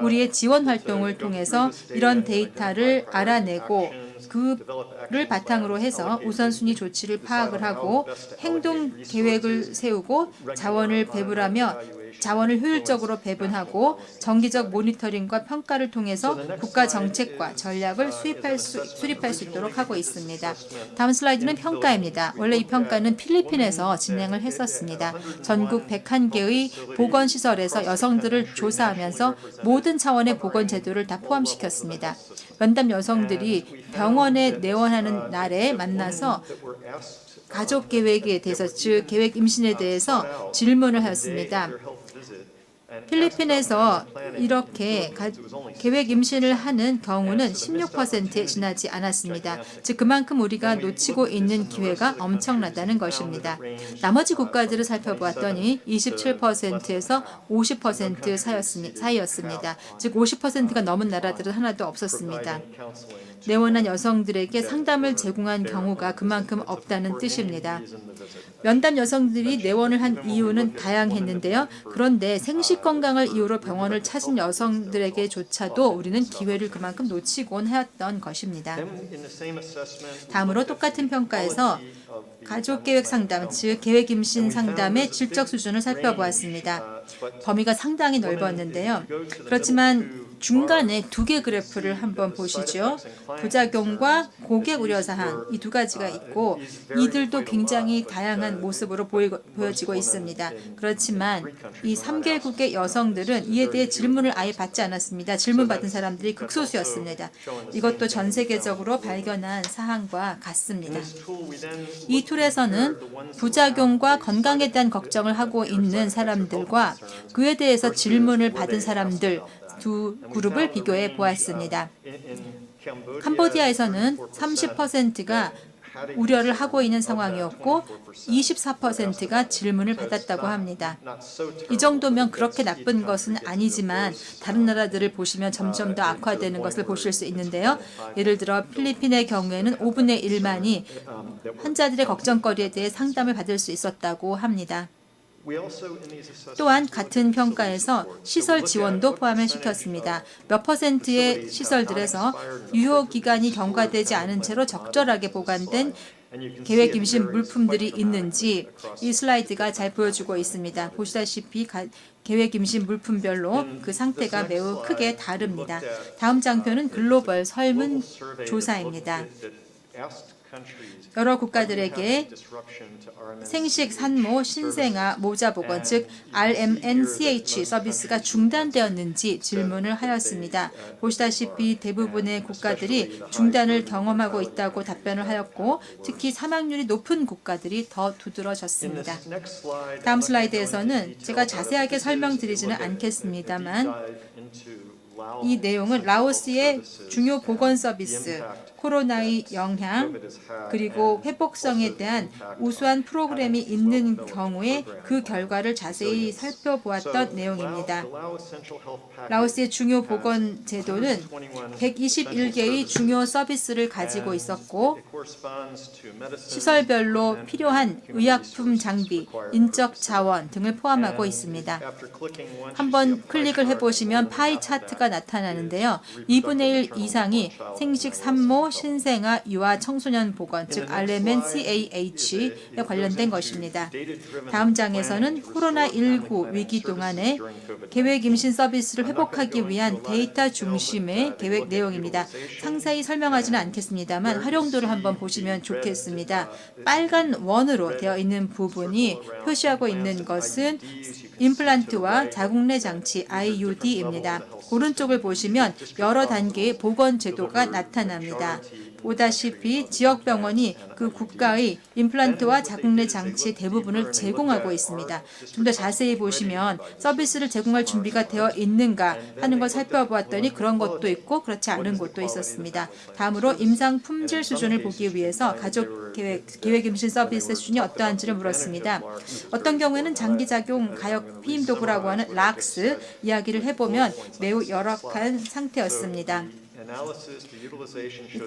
우리의 지원 활동을 통해서 이런 데이터를 알아내고 그를 바탕으로 해서 우선순위 조치를 파악을 하고 행동 계획을 세우고 자원을 배분하며 자원을 효율적으로 배분하고 정기적 모니터링과 평가를 통해서 국가 정책과 전략을 수립할 수 있도록 하고 있습니다. 다음 슬라이드는 평가입니다. 원래 이 평가는 필리핀에서 진행을 했었습니다. 전국 101개의 보건시설에서 여성들을 조사하면서 모든 차원의 보건 제도를 다 포함시켰습니다. 면담 여성들이 병원에 내원하는 날에 만나서 가족 계획에 대해서, 즉 계획 임신에 대해서 질문을 하였습니다. 필리핀에서 이렇게 계획 임신을 하는 경우는 16%에 지나지 않았습니다. 즉 그만큼 우리가 놓치고 있는 기회가 엄청나다는 것입니다. 나머지 국가들을 살펴보았더니 27%에서 50% 사이였습니다. 즉 50%가 넘은 나라들은 하나도 없었습니다. 내원한 여성들에게 상담을 제공한 경우가 그만큼 없다는 뜻입니다. 면담 여성들이 내원을 한 이유는 다양했는데요. 그런데 생식 건강을 이유로 병원을 찾은 여성들에게조차도 우리는 기회를 그만큼 놓치곤 하였던 것입니다. 다음으로 똑같은 평가에서 가족계획 상담, 즉 계획 임신 상담의 질적 수준을 살펴보았습니다. 범위가 상당히 넓었는데요. 그렇지만 중간에 두 개 그래프를 한번 보시죠. 부작용과 고객 우려사항 이 두 가지가 있고 이들도 굉장히 다양한 모습으로 보여지고 있습니다. 그렇지만 이 3개국의 여성들은 이에 대해 질문을 아예 받지 않았습니다. 질문받은 사람들이 극소수였습니다. 이것도 전 세계적으로 발견한 사항과 같습니다. 이 툴에서는 부작용과 건강에 대한 걱정을 하고 있는 사람들과 그에 대해서 질문을 받은 사람들 두 그룹을 비교해 보았습니다. 캄보디아에서는 30%가 우려를 하고 있는 상황이었고 24%가 질문을 받았다고 합니다. 이 정도면 그렇게 나쁜 것은 아니지만 다른 나라들을 보시면 점점 더 악화되는 것을 보실 수 있는데요. 예를 들어 필리핀의 경우에는 5분의 1만이 환자들의 걱정거리에 대해 상담을 받을 수 있었다고 합니다. 또한 같은 평가에서 시설 지원도 포함을 시켰습니다. 몇 퍼센트의 시설들에서 유효기간이 경과되지 않은 채로 적절하게 보관된 계획 임신 물품들이 있는지 이 슬라이드가 잘 보여주고 있습니다. 보시다시피 계획 임신 물품별로 그 상태가 매우 크게 다릅니다. 다음 장표는 글로벌 설문조사입니다. 여러 국가들에게 생식, 산모, 신생아, 모자보건, 즉 RMNCH 서비스가 중단되었는지 질문을 하였습니다. 보시다시피 대부분의 국가들이 중단을 경험하고 있다고 답변을 하였고 특히 사망률이 높은 국가들이 더 두드러졌습니다. 다음 슬라이드에서는 제가 자세하게 설명드리지는 않겠습니다만 이 내용은 라오스의 중요 보건 서비스, 코로나의 영향, 그리고 회복성에 대한 우수한 프로그램이 있는 경우에 그 결과를 자세히 살펴보았던 내용입니다. 라오스의 중요 보건 제도는 121개의 중요 서비스를 가지고 있었고 시설별로 필요한 의약품 장비, 인적 자원 등을 포함하고 있습니다. 한번 클릭을 해보시면 파이 차트가 나타나는데요. 2분의 1 이상이 생식, 산모, 신생아, 유아, 청소년 보건, 즉 RMNCAH에 관련된 것입니다. 다음 장에서는 코로나19 위기 동안에 계획 임신 서비스를 회복하기 위한 데이터 중심의 계획 내용입니다. 상세히 설명하지는 않겠습니다만 활용도를 한번 보시면 좋겠습니다. 빨간 원으로 되어 있는 부분이 표시하고 있는 것은 임플란트와 자궁내 장치 IUD입니다. 오른쪽을 보시면 여러 단계의 보건 제도가 나타납니다. 보다시피 지역병원이 그 국가의 임플란트와 자궁내 장치의 대부분을 제공하고 있습니다. 좀 더 자세히 보시면 서비스를 제공할 준비가 되어 있는가 하는 걸 살펴보았더니 그런 것도 있고 그렇지 않은 것도 있었습니다. 다음으로 임상 품질 수준을 보기 위해서 가족 계획 임신 서비스 수준이 어떠한지를 물었습니다. 어떤 경우에는 장기작용 가역 피임 도구라고 하는 락스 이야기를 해보면 매우 열악한 상태였습니다.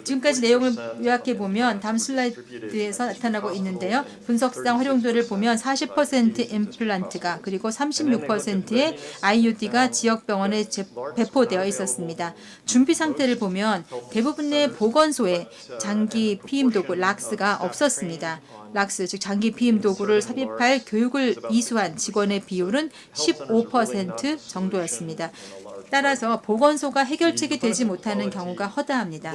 지금까지 내용을 요약해 보면 다음 슬라이드에서 나타나고 있는데요. 분석상 활용도를 보면 40% 임플란트가 그리고 36%의 IUD가 지역병원에 배포되어 있었습니다. 준비 상태를 보면 대부분의 보건소에 장기 피임 도구 락스가 없었습니다. 락스, 즉 장기 피임 도구를 삽입할 교육을 이수한 직원의 비율은 15% 정도였습니다. 따라서 보건소가 해결책이 되지 못하는 경우가 허다합니다.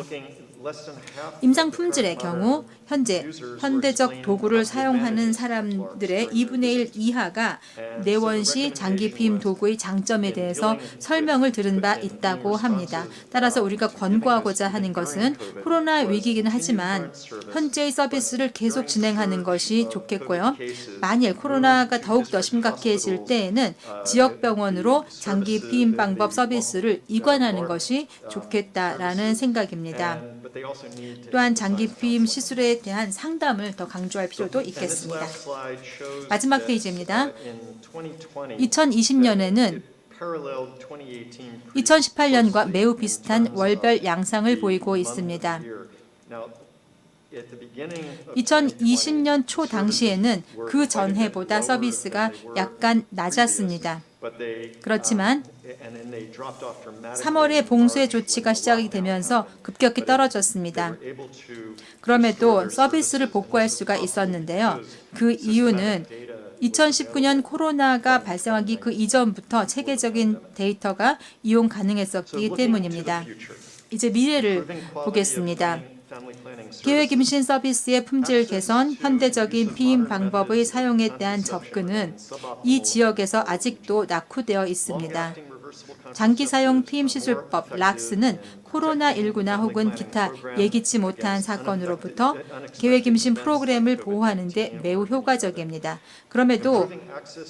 임상 품질의 경우 현재 현대적 도구를 사용하는 사람들의 2분의 1 이하가 내원 시 장기 피임 도구의 장점에 대해서 설명을 들은 바 있다고 합니다. 따라서 우리가 권고하고자 하는 것은 코로나 위기이긴 하지만 현재의 서비스를 계속 진행하는 것이 좋겠고요. 만일 코로나가 더욱더 심각해질 때에는 지역병원으로 장기 피임 방법 서비스를 이관하는 것이 좋겠다라는 생각입니다. 또한 장기 피임 시술에 대한 상담을 더 강조할 필요도 있겠습니다. 마지막 페이지입니다. 2020년에는 2018년과 매우 비슷한 월별 양상을 보이고 있습니다. 2020년 초 당시에는 그 전해보다 서비스가 약간 낮았습니다. 그렇지만 3월에 봉쇄 조치가 시작이 되면서 급격히 떨어졌습니다. 그럼에도 서비스를 복구할 수가 있었는데요. 그 이유는 2019년 코로나가 발생하기 그 이전부터 체계적인 데이터가 이용 가능했었기 때문입니다. 이제 미래를 보겠습니다. 계획 임신 서비스의 품질 개선, 현대적인 피임 방법의 사용에 대한 접근은 이 지역에서 아직도 낙후되어 있습니다. 장기 사용 피임 시술법 락스는 코로나19나 혹은 기타 예기치 못한 사건으로부터 계획 임신 프로그램을 보호하는 데 매우 효과적입니다. 그럼에도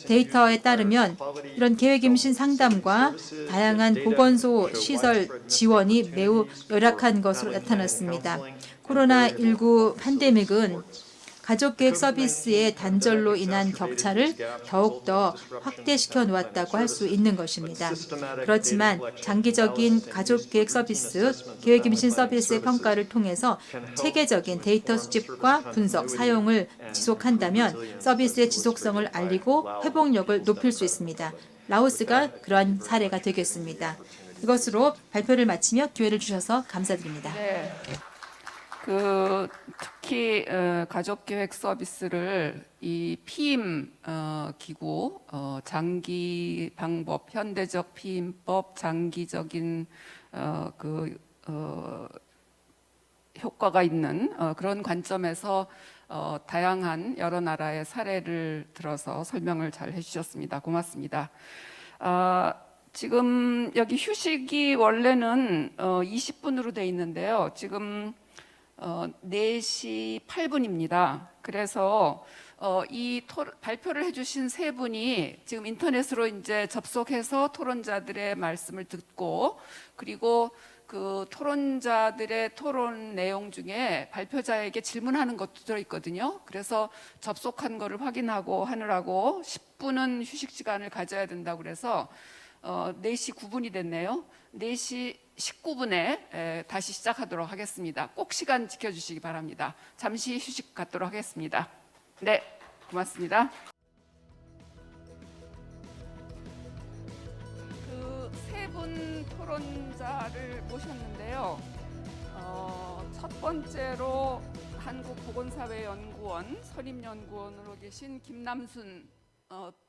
데이터에 따르면 이런 계획 임신 상담과 다양한 보건소 시설 지원이 매우 열악한 것으로 나타났습니다. 코로나19 팬데믹은 가족계획 서비스의 단절로 인한 격차를 더욱더 확대시켜 놓았다고 할 수 있는 것입니다. 그렇지만 장기적인 가족계획 서비스, 계획임신 서비스의 평가를 통해서 체계적인 데이터 수집과 분석, 사용을 지속한다면 서비스의 지속성을 알리고 회복력을 높일 수 있습니다. 라오스가 그러한 사례가 되겠습니다. 이것으로 발표를 마치며 기회를 주셔서 감사드립니다. 네. 특히 가족계획 서비스를 이 피임 기구, 장기 방법, 현대적 피임법, 장기적인 효과가 있는 그런 관점에서 다양한 여러 나라의 사례를 들어서 설명을 잘 해주셨습니다. 고맙습니다. 지금 여기 휴식이 원래는 20분으로 돼 있는데요. 지금 4시 8분입니다. 그래서 이 발표를 해주신 세 분이 지금 인터넷으로 이제 접속해서 토론자들의 말씀을 듣고, 그리고 그 토론자들의 토론 내용 중에 발표자에게 질문하는 것도 들어있거든요. 그래서 접속한 거를 확인하고 하느라고 10분은 휴식 시간을 가져야 된다고 그래서 4시 9분이 됐네요. 4시 19분에 다시 시작하도록 하겠습니다. 꼭 시간 지켜주시기 바랍니다. 잠시 휴식 갖도록 하겠습니다. 네, 고맙습니다. 그 세 분 토론자를 모셨는데요. 첫 번째로 한국보건사회연구원 선임연구원으로 계신 김남순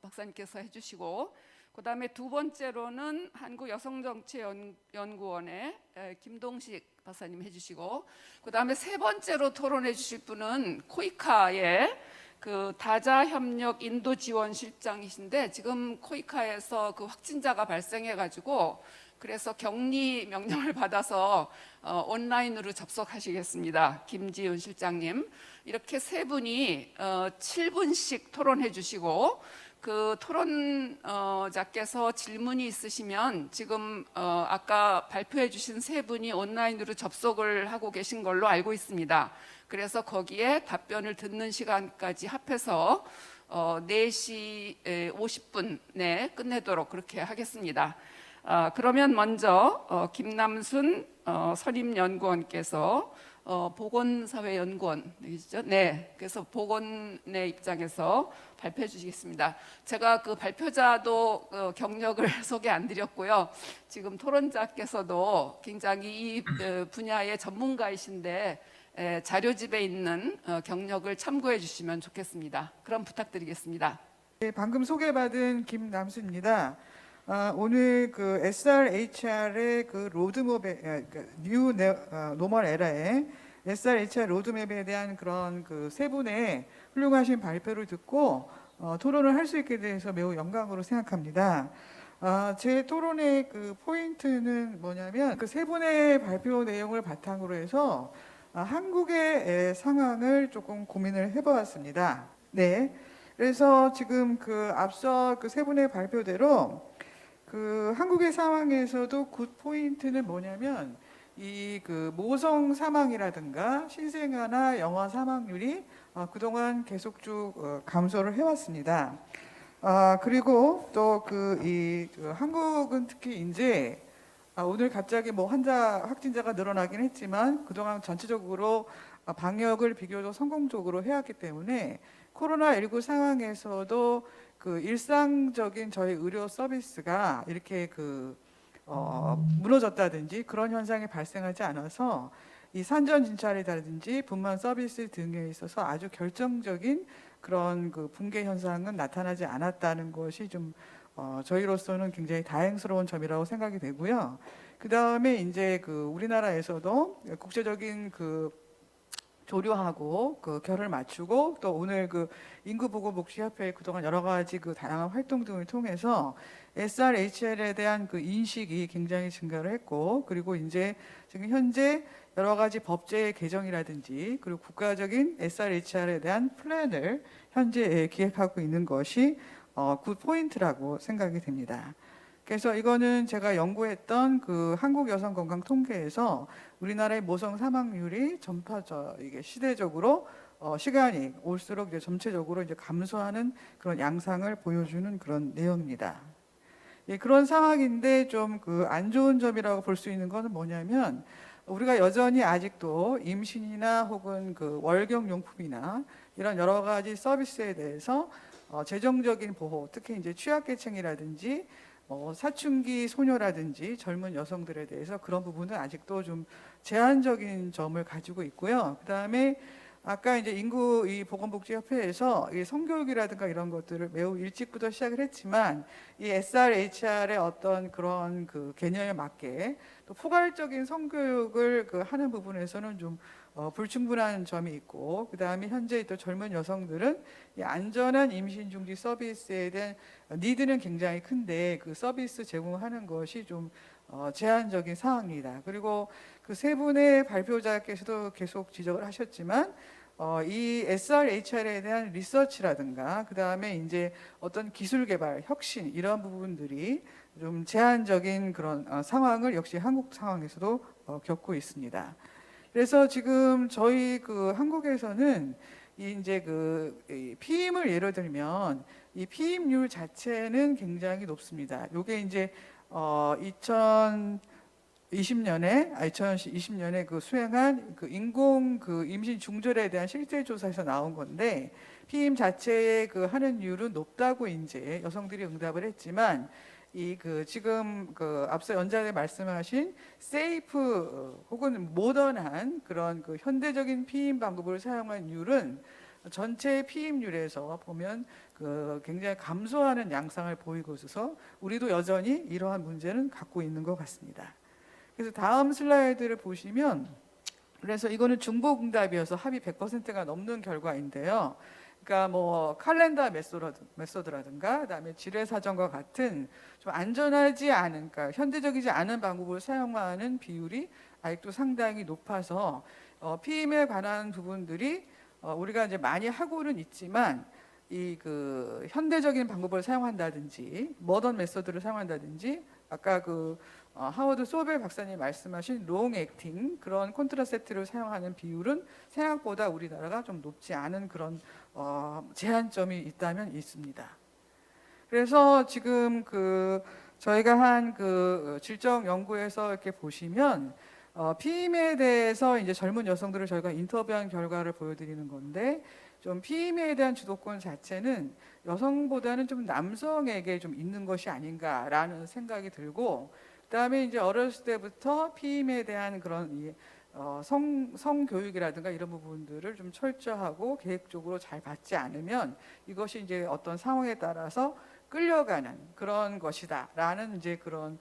박사님께서 해주시고, 그 다음에 두 번째로는 한국여성정치연구원의 김동식 박사님 해주시고, 그 다음에 세 번째로 토론해 주실 분은 코이카의 그 다자협력 인도지원실장이신데, 지금 코이카에서 그 확진자가 발생해가지고 그래서 격리 명령을 받아서 온라인으로 접속하시겠습니다. 김지훈 실장님. 이렇게 세 분이 7분씩 토론해 주시고, 그 토론자께서 질문이 있으시면 지금 아까 발표해 주신 세 분이 온라인으로 접속을 하고 계신 걸로 알고 있습니다. 그래서 거기에 답변을 듣는 시간까지 합해서 4시 50분 내에 끝내도록 그렇게 하겠습니다. 그러면 먼저 김남순 선임연구원께서 보건사회연구원이시죠? 네, 그래서 보건의 입장에서 발표해 주시겠습니다. 제가 그 발표자도 경력을 소개 안 드렸고요. 지금 토론자께서도 굉장히 이 분야의 전문가이신데 자료집에 있는 경력을 참고해 주시면 좋겠습니다. 그럼 부탁드리겠습니다. 네, 방금 소개받은 김남수입니다. 오늘 그 SRHR의 그 로드맵에 뉴 노멀 에라의 SRHR 로드맵에 대한 그런 그 세 분의 훌륭하신 발표를 듣고 토론을 할 수 있게 돼서 매우 영광으로 생각합니다. 제 토론의 그 포인트는 뭐냐면 그 세 분의 발표 내용을 바탕으로 해서 한국의 상황을 조금 고민을 해보았습니다. 네, 그래서 지금 그 앞서 그 세 분의 발표대로 그 한국의 상황에서도 굿 포인트는 뭐냐면 이 그 모성 사망이라든가 신생아나 영아 사망률이 그동안 계속 쭉 감소를 해왔습니다. 그리고 또 그 한국은 특히 이제 오늘 갑자기 뭐 확진자가 늘어나긴 했지만 그동안 전체적으로 방역을 비교적 성공적으로 해왔기 때문에 코로나19 상황에서도 그 일상적인 저희 의료 서비스가 이렇게 무너졌다든지 그런 현상이 발생하지 않아서 이 산전 진찰이라든지 분만 서비스 등에 있어서 아주 결정적인 그런 그 붕괴 현상은 나타나지 않았다는 것이 좀 저희로서는 굉장히 다행스러운 점이라고 생각이 되고요. 그 다음에 이제 그 우리나라에서도 국제적인 그 조류하고 그 결을 맞추고 또 오늘 그 인구보건복지협회의 그동안 여러 가지 그 다양한 활동 등을 통해서 SRHR에 대한 그 인식이 굉장히 증가를 했고 그리고 이제 지금 현재 여러 가지 법제의 개정이라든지 그리고 국가적인 SRHR에 대한 플랜을 현재 기획하고 있는 것이 굿 포인트라고 생각이 됩니다. 그래서 이거는 제가 연구했던 그 한국 여성 건강 통계에서 우리나라의 모성 사망률이 이게 시대적으로 시간이 올수록 이제 전체적으로 이제 감소하는 그런 양상을 보여주는 그런 내용입니다. 예, 그런 상황인데 좀 그 안 좋은 점이라고 볼 수 있는 것은 뭐냐면 우리가 여전히 아직도 임신이나 혹은 그 월경 용품이나 이런 여러 가지 서비스에 대해서 재정적인 보호, 특히 이제 취약계층이라든지 사춘기 소녀라든지 젊은 여성들에 대해서 그런 부분은 아직도 좀 제한적인 점을 가지고 있고요. 그다음에 아까 이제 이 보건복지협회에서 이 성교육이라든가 이런 것들을 매우 일찍부터 시작을 했지만 이 SRHR의 어떤 그런 그 개념에 맞게 또 포괄적인 성교육을 그 하는 부분에서는 좀 불충분한 점이 있고 그다음에 현재 또 젊은 여성들은 이 안전한 임신 중지 서비스에 대한 니드는 굉장히 큰데 그 서비스 제공하는 것이 좀 제한적인 상황입니다. 그리고 그 세 분의 발표자께서도 계속 지적을 하셨지만 이 SRHR에 대한 리서치라든가 그 다음에 이제 어떤 기술 개발, 혁신 이런 부분들이 좀 제한적인 그런 상황을 역시 한국 상황에서도 겪고 있습니다. 그래서 지금 저희 그 한국에서는 이제 이 피임을 예를 들면 이 피임률 자체는 굉장히 높습니다. 요게 이제 2020년에 그 수행한 그 인공 그 임신 중절에 대한 실제 조사에서 나온 건데 피임 자체의 그 하는율은 높다고 이제 여성들이 응답을 했지만 지금 그 앞서 연장에 말씀하신 세이프 혹은 모던한 그런 그 현대적인 피임 방법을 사용한 율은 전체 피임률에서 보면 그 굉장히 감소하는 양상을 보이고 있어서 우리도 여전히 이러한 문제는 갖고 있는 것 같습니다. 그래서 다음 슬라이드를 보시면 그래서 이거는 중복응답이어서 합의 100%가 넘는 결과인데요. 그러니까 뭐 칼렌더 메소드라든가 그다음에 지뢰사정과 같은 좀 안전하지 않은 그러니까 현대적이지 않은 방법을 사용하는 비율이 아직도 상당히 높아서 피임에 관한 부분들이 우리가 이제 많이 하고는 있지만 그 현대적인 방법을 사용한다든지 모던 메소드를 사용한다든지 아까 그 하워드 소벨 박사님 말씀하신 롱 액팅 그런 콘트라셉티브를 사용하는 비율은 생각보다 우리나라가 좀 높지 않은 그런 제한점이 있다면 있습니다. 그래서 지금 저희가 한 질적 연구에서 이렇게 보시면 피임에 대해서 이제 젊은 여성들을 저희가 인터뷰한 결과를 보여드리는 건데 좀 피임에 대한 주도권 자체는 여성보다는 좀 남성에게 좀 있는 것이 아닌가라는 생각이 들고 그다음에 이제 어렸을 때부터 피임에 대한 그런 성교육이라든가 이런 부분들을 좀 철저하고 계획적으로 잘 받지 않으면 이것이 이제 어떤 상황에 따라서 끌려가는 그런 것이다라는 이제 그런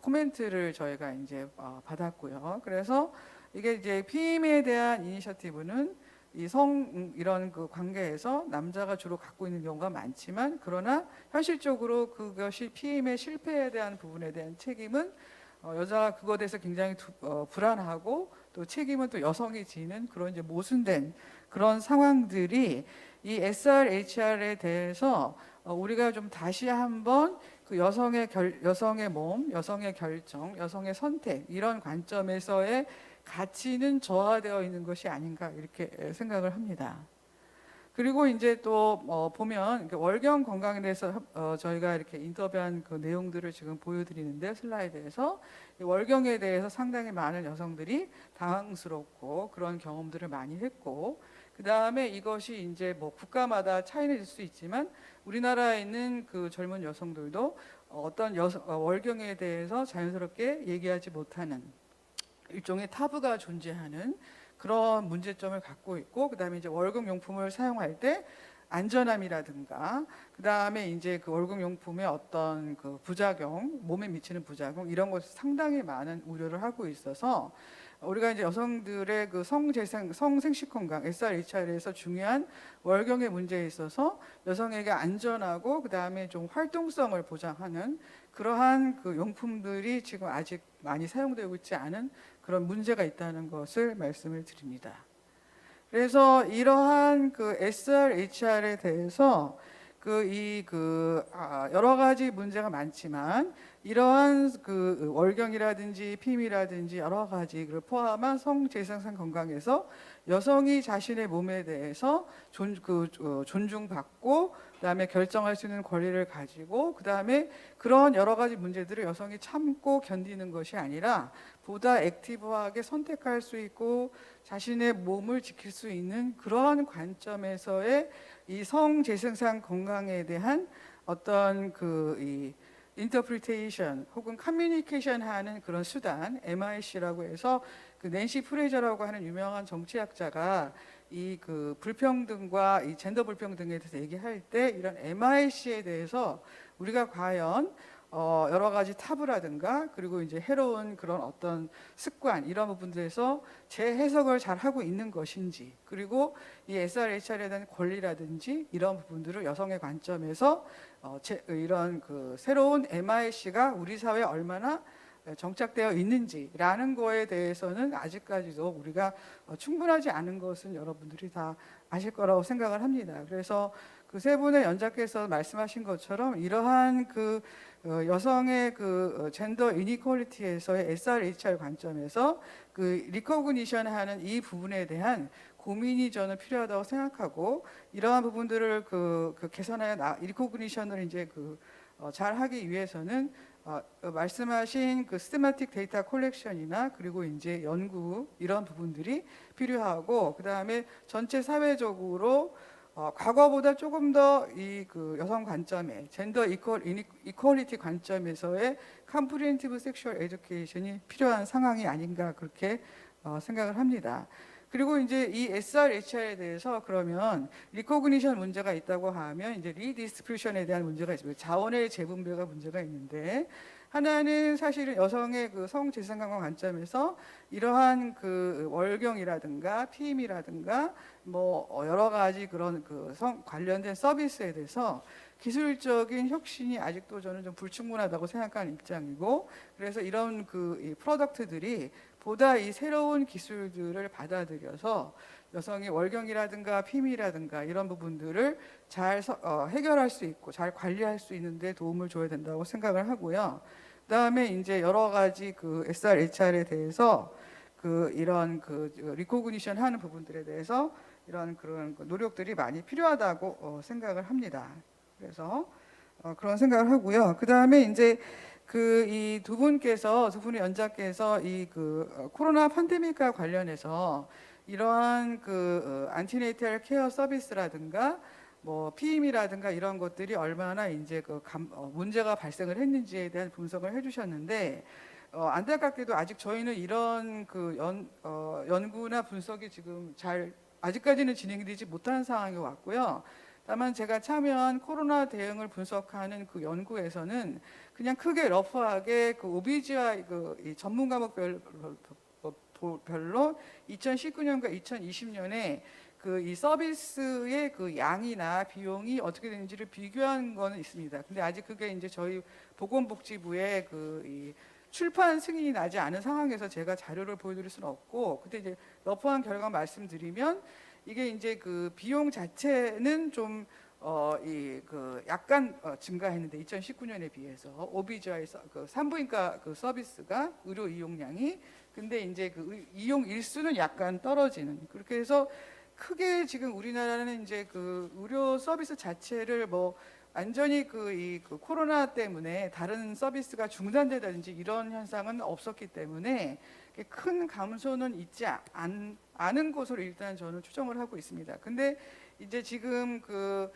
코멘트를 저희가 이제 받았고요. 그래서 이게 이제 피임에 대한 이니셔티브는 이런 그 관계에서 남자가 주로 갖고 있는 경우가 많지만 그러나 현실적으로 그것이 피임의 실패에 대한 부분에 대한 책임은 여자가 그것에 대해서 굉장히 불안하고 또 책임은 또 여성이 지는 그런 이제 모순된 그런 상황들이 이 SRHR에 대해서 우리가 좀 다시 한번 그 여성의 몸, 여성의 결정, 여성의 선택 이런 관점에서의 가치는 저하되어 있는 것이 아닌가 이렇게 생각을 합니다. 그리고 이제 또 보면 월경 건강에 대해서 저희가 이렇게 인터뷰한 그 내용들을 지금 보여드리는데 슬라이드에서 월경에 대해서 상당히 많은 여성들이 당황스럽고 그런 경험들을 많이 했고 그 다음에 이것이 이제 뭐 국가마다 차이는 있을 수 있지만 우리나라에 있는 그 젊은 여성들도 어떤 월경에 대해서 자연스럽게 얘기하지 못하는 일종의 타부가 존재하는 그런 문제점을 갖고 있고, 그다음에 이제 월경 용품을 사용할 때 안전함이라든가, 그다음에 이제 그 월경 용품의 어떤 그 부작용, 몸에 미치는 부작용 이런 것이 상당히 많은 우려를 하고 있어서 우리가 이제 여성들의 그 성생식 건강 SRHR에서 중요한 월경의 문제에 있어서 여성에게 안전하고 그다음에 좀 활동성을 보장하는 그러한 그 용품들이 지금 아직 많이 사용되고 있지 않은 그런 문제가 있다는 것을 말씀을 드립니다. 그래서 이러한 그 SRHR에 대해서 여러 가지 문제가 많지만 이러한 그 월경이라든지 피임이라든지 여러 가지를 포함한 성재생산 건강에서 여성이 자신의 몸에 대해서 존중받고 그다음에 결정할 수 있는 권리를 가지고 그다음에 그런 여러 가지 문제들을 여성이 참고 견디는 것이 아니라 보다 액티브하게 선택할 수 있고 자신의 몸을 지킬 수 있는 그러한 관점에서의 이 성재생산 건강에 대한 어떤 이 인터프리테이션 혹은 커뮤니케이션 하는 그런 수단 MIC라고 해서 그 낸시 프레이저라고 하는 유명한 정치학자가 이 그 불평등과 이 젠더 불평등에 대해서 얘기할 때 이런 MIC에 대해서 우리가 과연 여러 가지 타부라든가 그리고 이제 해로운 그런 어떤 습관 이런 부분들에서 재해석을 잘 하고 있는 것인지, 그리고 이 SRHR에 대한 권리라든지 이런 부분들을 여성의 관점에서 이런 그 새로운 MIC가 우리 사회에 얼마나 정착되어 있는지라는 거에 대해서는 아직까지도 우리가 충분하지 않은 것은 여러분들이 다 아실 거라고 생각을 합니다. 그래서 그 세 분의 연자께서 말씀하신 것처럼 이러한 그 여성의 그 젠더 이니퀄리티에서의 SRHR 관점에서 그 리코그니션 하는 이 부분에 대한 고민이 저는 필요하다고 생각하고, 이러한 부분들을 개선하여 리코그니션을 이제 잘 하기 위해서는 말씀하신 그 시스테마틱 데이터 콜렉션이나 그리고 이제 연구 이런 부분들이 필요하고, 그 다음에 전체 사회적으로 과거보다 조금 더 이 여성 관점에 젠더 이퀄리티 관점에서의 컴프리헨티브 섹슈얼 에듀케이션이 필요한 상황이 아닌가 그렇게 생각을 합니다. 그리고 이제 이 SRHR에 대해서 그러면 리코그니션 문제가 있다고 하면 이제 리디스트리뷰션에 대한 문제가 있습니다. 자원의 재분배가 문제가 있는데, 하나는 사실은 여성의 그 성재생건강 관점에서 이러한 그 월경이라든가 피임이라든가 뭐 여러 가지 그런 그 성 관련된 서비스에 대해서 기술적인 혁신이 아직도 저는 좀 불충분하다고 생각하는 입장이고, 그래서 이런 이 프로덕트들이 보다 이 새로운 기술들을 받아들여서 여성의 월경이라든가 피임이라든가 이런 부분들을 잘 해결할 수 있고 잘 관리할 수 있는데 도움을 줘야 된다고 생각을 하고요. 그다음에 이제 여러 가지 그 SRHR에 대해서 이런 리코그니션 하는 부분들에 대해서 이런 그런 노력들이 많이 필요하다고 생각을 합니다. 그래서 그런 생각을 하고요. 그다음에 이제 이 두 분의 연자께서 이 코로나 팬데믹과 관련해서 이러한 안티네이탈 케어 서비스라든가 뭐 피임이라든가 이런 것들이 얼마나 이제 문제가 발생을 했는지에 대한 분석을 해주셨는데, 안타깝게도 아직 저희는 이런 연구나 분석이 지금 아직까지는 진행되지 못한 상황이 왔고요. 다만 제가 참여한 코로나 대응을 분석하는 그 연구에서는 그냥 크게 러프하게 OBGY 이 전문 과목별로 2019년과 2020년에 이 서비스의 양이나 비용이 어떻게 되는지를 비교한 거는 있습니다. 근데 아직 그게 이제 저희 보건복지부의 이 출판 승인이 나지 않은 상황에서 제가 자료를 보여드릴 수는 없고, 그때 이제 러프한 결과 말씀드리면 이게 이제 비용 자체는 좀 약간 증가했는데 2019년에 비해서 OBGY 산부인과 서비스가 의료 이용량이, 근데 이제 이용 일수는 약간 떨어지는, 그렇게 해서 크게 지금 우리나라는 이제 의료 서비스 자체를 뭐 완전히 이 코로나 때문에 다른 서비스가 중단되다든지 이런 현상은 없었기 때문에 큰 감소는 있지 아는 것으로 일단 저는 추정을 하고 있습니다. 근데 이제 지금 그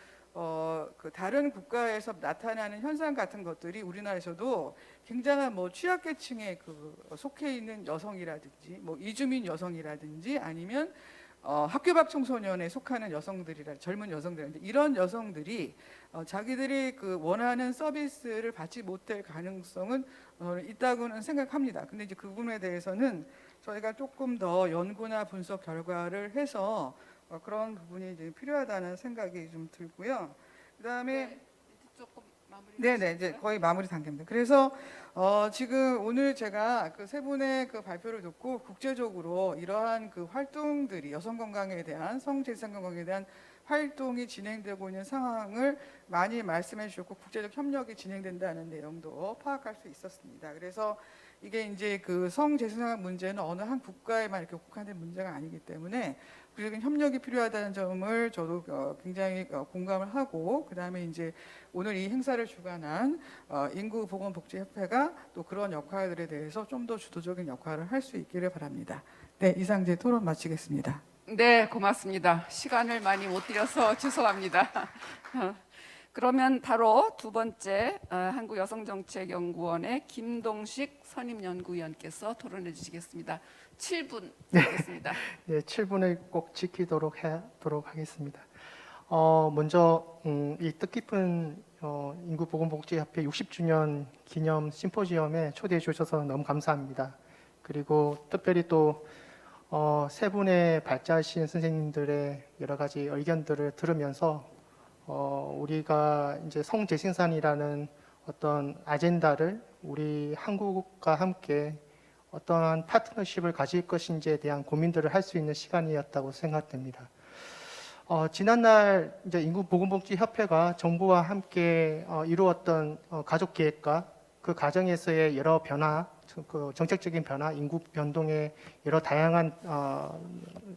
다른 국가에서 나타나는 현상 같은 것들이 우리나라에서도 굉장한 뭐 취약계층에 속해 있는 여성이라든지 뭐 이주민 여성이라든지 아니면 학교 밖 청소년에 속하는 여성들이라 젊은 여성들인데 이런 여성들이 자기들이 그 원하는 서비스를 받지 못할 가능성은 있다고는 생각합니다. 근데 이제 그 부분에 대해서는 저희가 조금 더 연구나 분석 결과를 해서 그런 부분이 이제 필요하다는 생각이 좀 들고요. 그다음에 조금 마무리. 네네 이제 거의 마무리 단계입니다. 그래서 지금 오늘 제가 그 세 분의 그 발표를 듣고 국제적으로 이러한 그 활동들이 여성 건강에 대한 성재생 건강에 대한 활동이 진행되고 있는 상황을 많이 말씀해 주셨고 국제적 협력이 진행된다는 내용도 파악할 수 있었습니다. 그래서 이게 이제 그 성재생산 문제는 어느 한 국가에만 이렇게 국한된 문제가 아니기 때문에 국제적인 협력이 필요하다는 점을 저도 굉장히 공감을 하고 그다음에 이제 오늘 이 행사를 주관한 인구보건복지협회가 또 그런 역할들에 대해서 좀 더 주도적인 역할을 할 수 있기를 바랍니다. 네, 이상 제 토론 마치겠습니다. 네, 고맙습니다. 시간을 많이 못 드려서 죄송합니다. 그러면 바로 두 번째 한국여성정책연구원의 김동식 선임연구위원께서 토론해 주시겠습니다. 7분 드리겠습니다. 네, 7분을 꼭 지키도록 하겠습니다. 먼저 이 뜻깊은 인구보건복지협회 60주년 기념 심포지엄에 초대해 주셔서 너무 감사합니다. 그리고 특별히 또 세 분의 발자하신 선생님들의 여러 가지 의견들을 들으면서 우리가 이제 성재생산이라는 어떤 아젠다를 우리 한국과 함께 어떠한 파트너십을 가질 것인지에 대한 고민들을 할 수 있는 시간이었다고 생각됩니다. 지난날 이제 인구보건복지협회가 정부와 함께 이루었던 가족계획과 그 과정에서의 여러 변화, 그 정책적인 변화, 인구 변동의 여러 다양한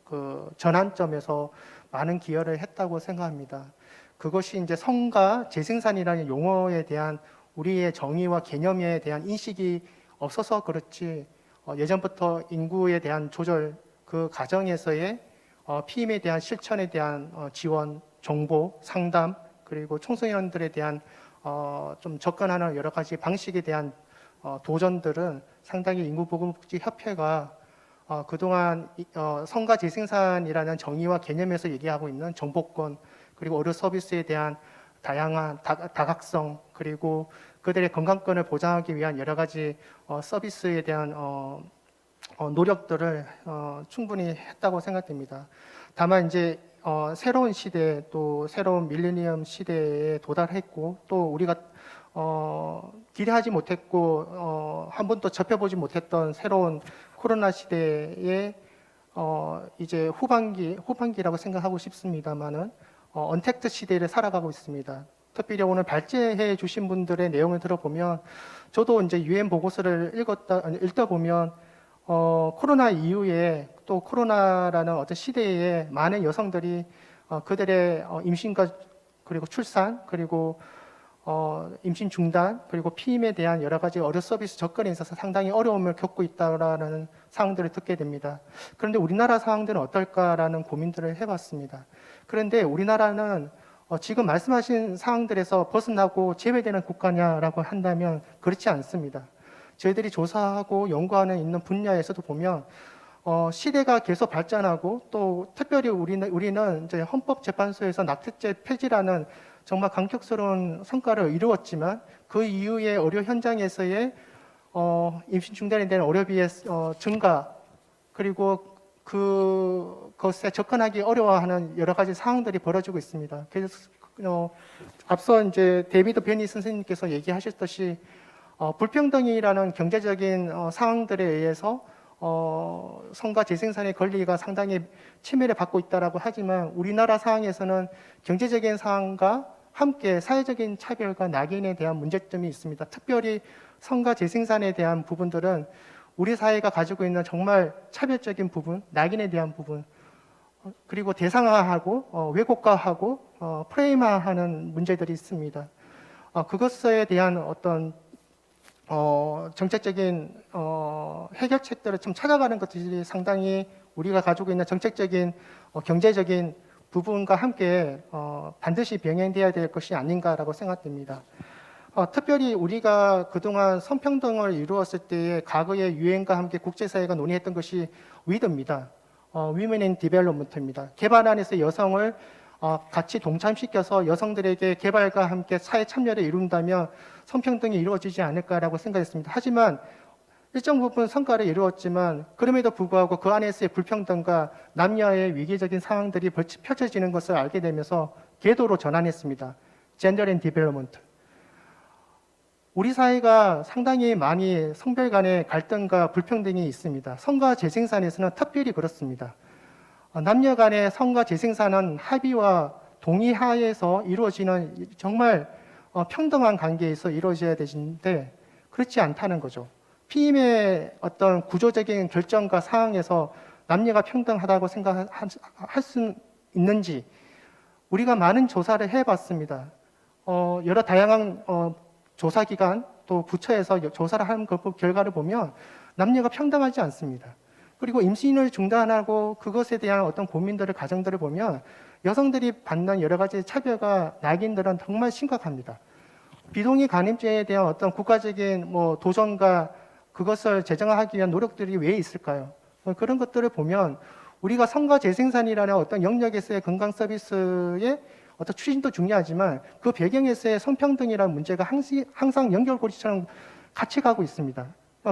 그 전환점에서 많은 기여를 했다고 생각합니다. 그것이 이제 성과 재생산이라는 용어에 대한 우리의 정의와 개념에 대한 인식이 없어서 그렇지 예전부터 인구에 대한 조절 그 과정에서의 피임에 대한 실천에 대한 지원, 정보, 상담 그리고 청소년들에 대한 좀 접근하는 여러 가지 방식에 대한 도전들은 상당히 인구보건복지협회가 그동안 성과 재생산이라는 정의와 개념에서 얘기하고 있는 정보권 그리고 의료 서비스에 대한 다양한 다각성 그리고 그들의 건강권을 보장하기 위한 여러 가지 서비스에 대한 노력들을 충분히 했다고 생각됩니다. 다만 이제 새로운 시대 또 새로운 밀레니엄 시대에 도달했고 또 우리가 기대하지 못했고 한 번도 접해보지 못했던 새로운 코로나 시대에 이제 후반기라고 생각하고 싶습니다만은 언택트 시대를 살아가고 있습니다. 특별히 오늘 발제해 주신 분들의 내용을 들어보면 저도 이제 유엔 보고서를 읽다 보면 코로나 이후에 또 코로나라는 어떤 시대에 많은 여성들이 그들의 임신과 그리고 출산 그리고 임신 중단 그리고 피임에 대한 여러 가지 의료 서비스 접근에 있어서 상당히 어려움을 겪고 있다라는 사항들을 듣게 됩니다. 그런데 우리나라 상황들은 어떨까라는 고민들을 해봤습니다. 그런데 우리나라는 지금 말씀하신 사항들에서 벗어나고 제외되는 국가냐라고 한다면 그렇지 않습니다. 저희들이 조사하고 연구하는 있는 분야에서도 보면 시대가 계속 발전하고 또 특별히 우리는 이제 헌법재판소에서 낙태죄 폐지라는 정말 감격스러운 성과를 이루었지만 그 이후에 의료 현장에서의 임신 중단에 대한 의료비의 증가 그리고 그것에 접근하기 어려워하는 여러 가지 상황들이 벌어지고 있습니다. 그래서 앞서 이제 데이비드 베니 선생님께서 얘기하셨듯이 불평등이라는 경제적인 상황들에 의해서 성과 재생산의 권리가 상당히 침해를 받고 있다라고 하지만 우리나라 상황에서는 경제적인 상황과 함께 사회적인 차별과 낙인에 대한 문제점이 있습니다. 특별히 성과 재생산에 대한 부분들은 우리 사회가 가지고 있는 정말 차별적인 부분, 낙인에 대한 부분, 그리고 대상화하고 왜곡화하고 프레임화하는 문제들이 있습니다. 그것에 대한 어떤 정책적인 해결책들을 좀 찾아가는 것들이 상당히 우리가 가지고 있는 정책적인 경제적인 부분과 함께 반드시 병행돼야 될 것이 아닌가라고 생각됩니다. 특별히 우리가 그동안 성평등을 이루었을 때의 과거의 유행과 함께 국제사회가 논의했던 것이 위드입니다. Women in Development입니다. 개발 안에서 여성을 같이 동참시켜서 여성들에게 개발과 함께 사회 참여를 이룬다면 성평등이 이루어지지 않을까라고 생각했습니다. 하지만 일정 부분 성과를 이루었지만 그럼에도 불구하고 그 안에서의 불평등과 남녀의 위기적인 상황들이 펼쳐지는 것을 알게 되면서 궤도로 전환했습니다. Gender and Development. 우리 사회가 상당히 많이 성별 간의 갈등과 불평등이 있습니다. 성과 재생산에서는 특별히 그렇습니다. 남녀 간의 성과 재생산은 합의와 동의 하에서 이루어지는 정말 평등한 관계에서 이루어져야 되는데 그렇지 않다는 거죠. 피임의 어떤 구조적인 결정과 사항에서 남녀가 평등하다고 생각할 수 있는지 우리가 많은 조사를 해봤습니다. 여러 다양한 조사기관 또 부처에서 조사를 한 결과를 보면 남녀가 평등하지 않습니다. 그리고 임신을 중단하고 그것에 대한 어떤 고민들을 가정들을 보면 여성들이 받는 여러 가지 차별과 낙인들은 정말 심각합니다. 비동의 간음죄에 대한 어떤 국가적인 도전과 그것을 제정하기 위한 노력들이 왜 있을까요? 그런 것들을 보면 우리가 성과 재생산이라는 어떤 영역에서의 건강 서비스의 어떤 추진도 중요하지만 그 배경에서의 성평등이라는 문제가 항상 연결고리처럼 같이 가고 있습니다.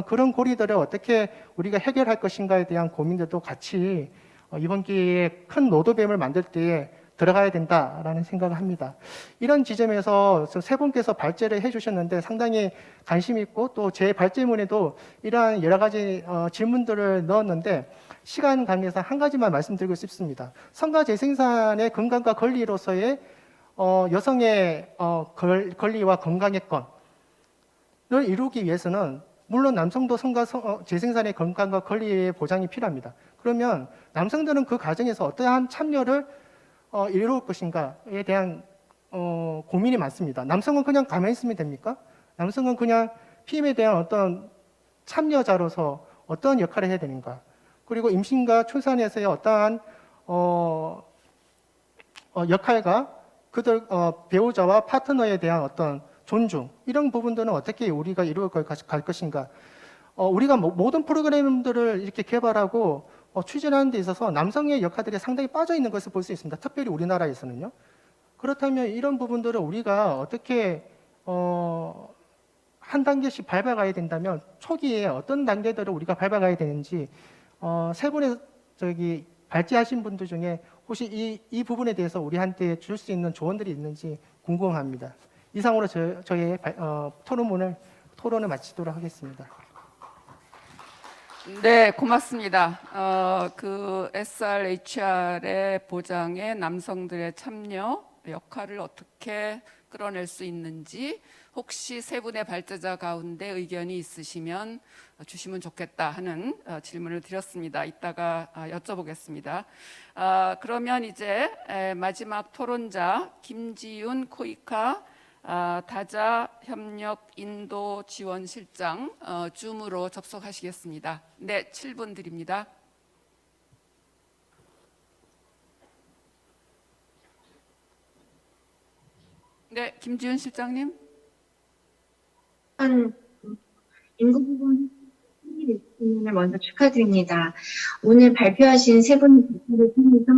그런 고리들을 어떻게 우리가 해결할 것인가에 대한 고민들도 같이 이번 기회에 큰 로드맵을 만들 때에 들어가야 된다라는 생각을 합니다. 이런 지점에서 세 분께서 발제를 해주셨는데 상당히 관심 있고 또 제 발제문에도 이러한 여러 가지 질문들을 넣었는데 시간 관계상 한 가지만 말씀드리고 싶습니다. 성과 재생산의 건강과 권리로서의 여성의 권리와 건강의 건을 이루기 위해서는 물론 남성도 성과 재생산의 건강과 권리의 보장이 필요합니다. 그러면 남성들은 그 과정에서 어떠한 참여를 이룰 것인가에 대한 고민이 많습니다. 남성은 그냥 가만히 있으면 됩니까? 남성은 그냥 피임에 대한 어떤 참여자로서 어떤 역할을 해야 되는가? 그리고 임신과 출산에서의 어떠한 역할과 그들 배우자와 파트너에 대한 어떤 존중 이런 부분들은 어떻게 우리가 이룰 갈 것인가? 우리가 모든 프로그램들을 이렇게 개발하고 추진하는 데 있어서 남성의 역할들이 상당히 빠져 있는 것을 볼 수 있습니다. 특별히 우리나라에서는요. 그렇다면 이런 부분들을 우리가 어떻게 한 단계씩 밟아가야 된다면 초기에 어떤 단계들을 우리가 밟아가야 되는지 세 분의 발제하신 분들 중에 혹시 이 부분에 대해서 우리한테 줄 수 있는 조언들이 있는지 궁금합니다. 이상으로 저의 토론을 마치도록 하겠습니다. 네, 고맙습니다. 그 SRHR의 보장에 남성들의 참여 역할을 어떻게 끌어낼 수 있는지 혹시 세 분의 발제자 가운데 의견이 있으시면 주시면 좋겠다 하는 질문을 드렸습니다. 이따가 여쭤보겠습니다. 그러면 이제 마지막 토론자 김지윤 코이카 다자협력 인도 지원실장 줌으로 접속하시겠습니다. 네, 7분 드립니다. 네, 김지윤 실장님. 인구부분 을 먼저 축하드립니다. 오늘 발표하신 세 분의 발표를 통해서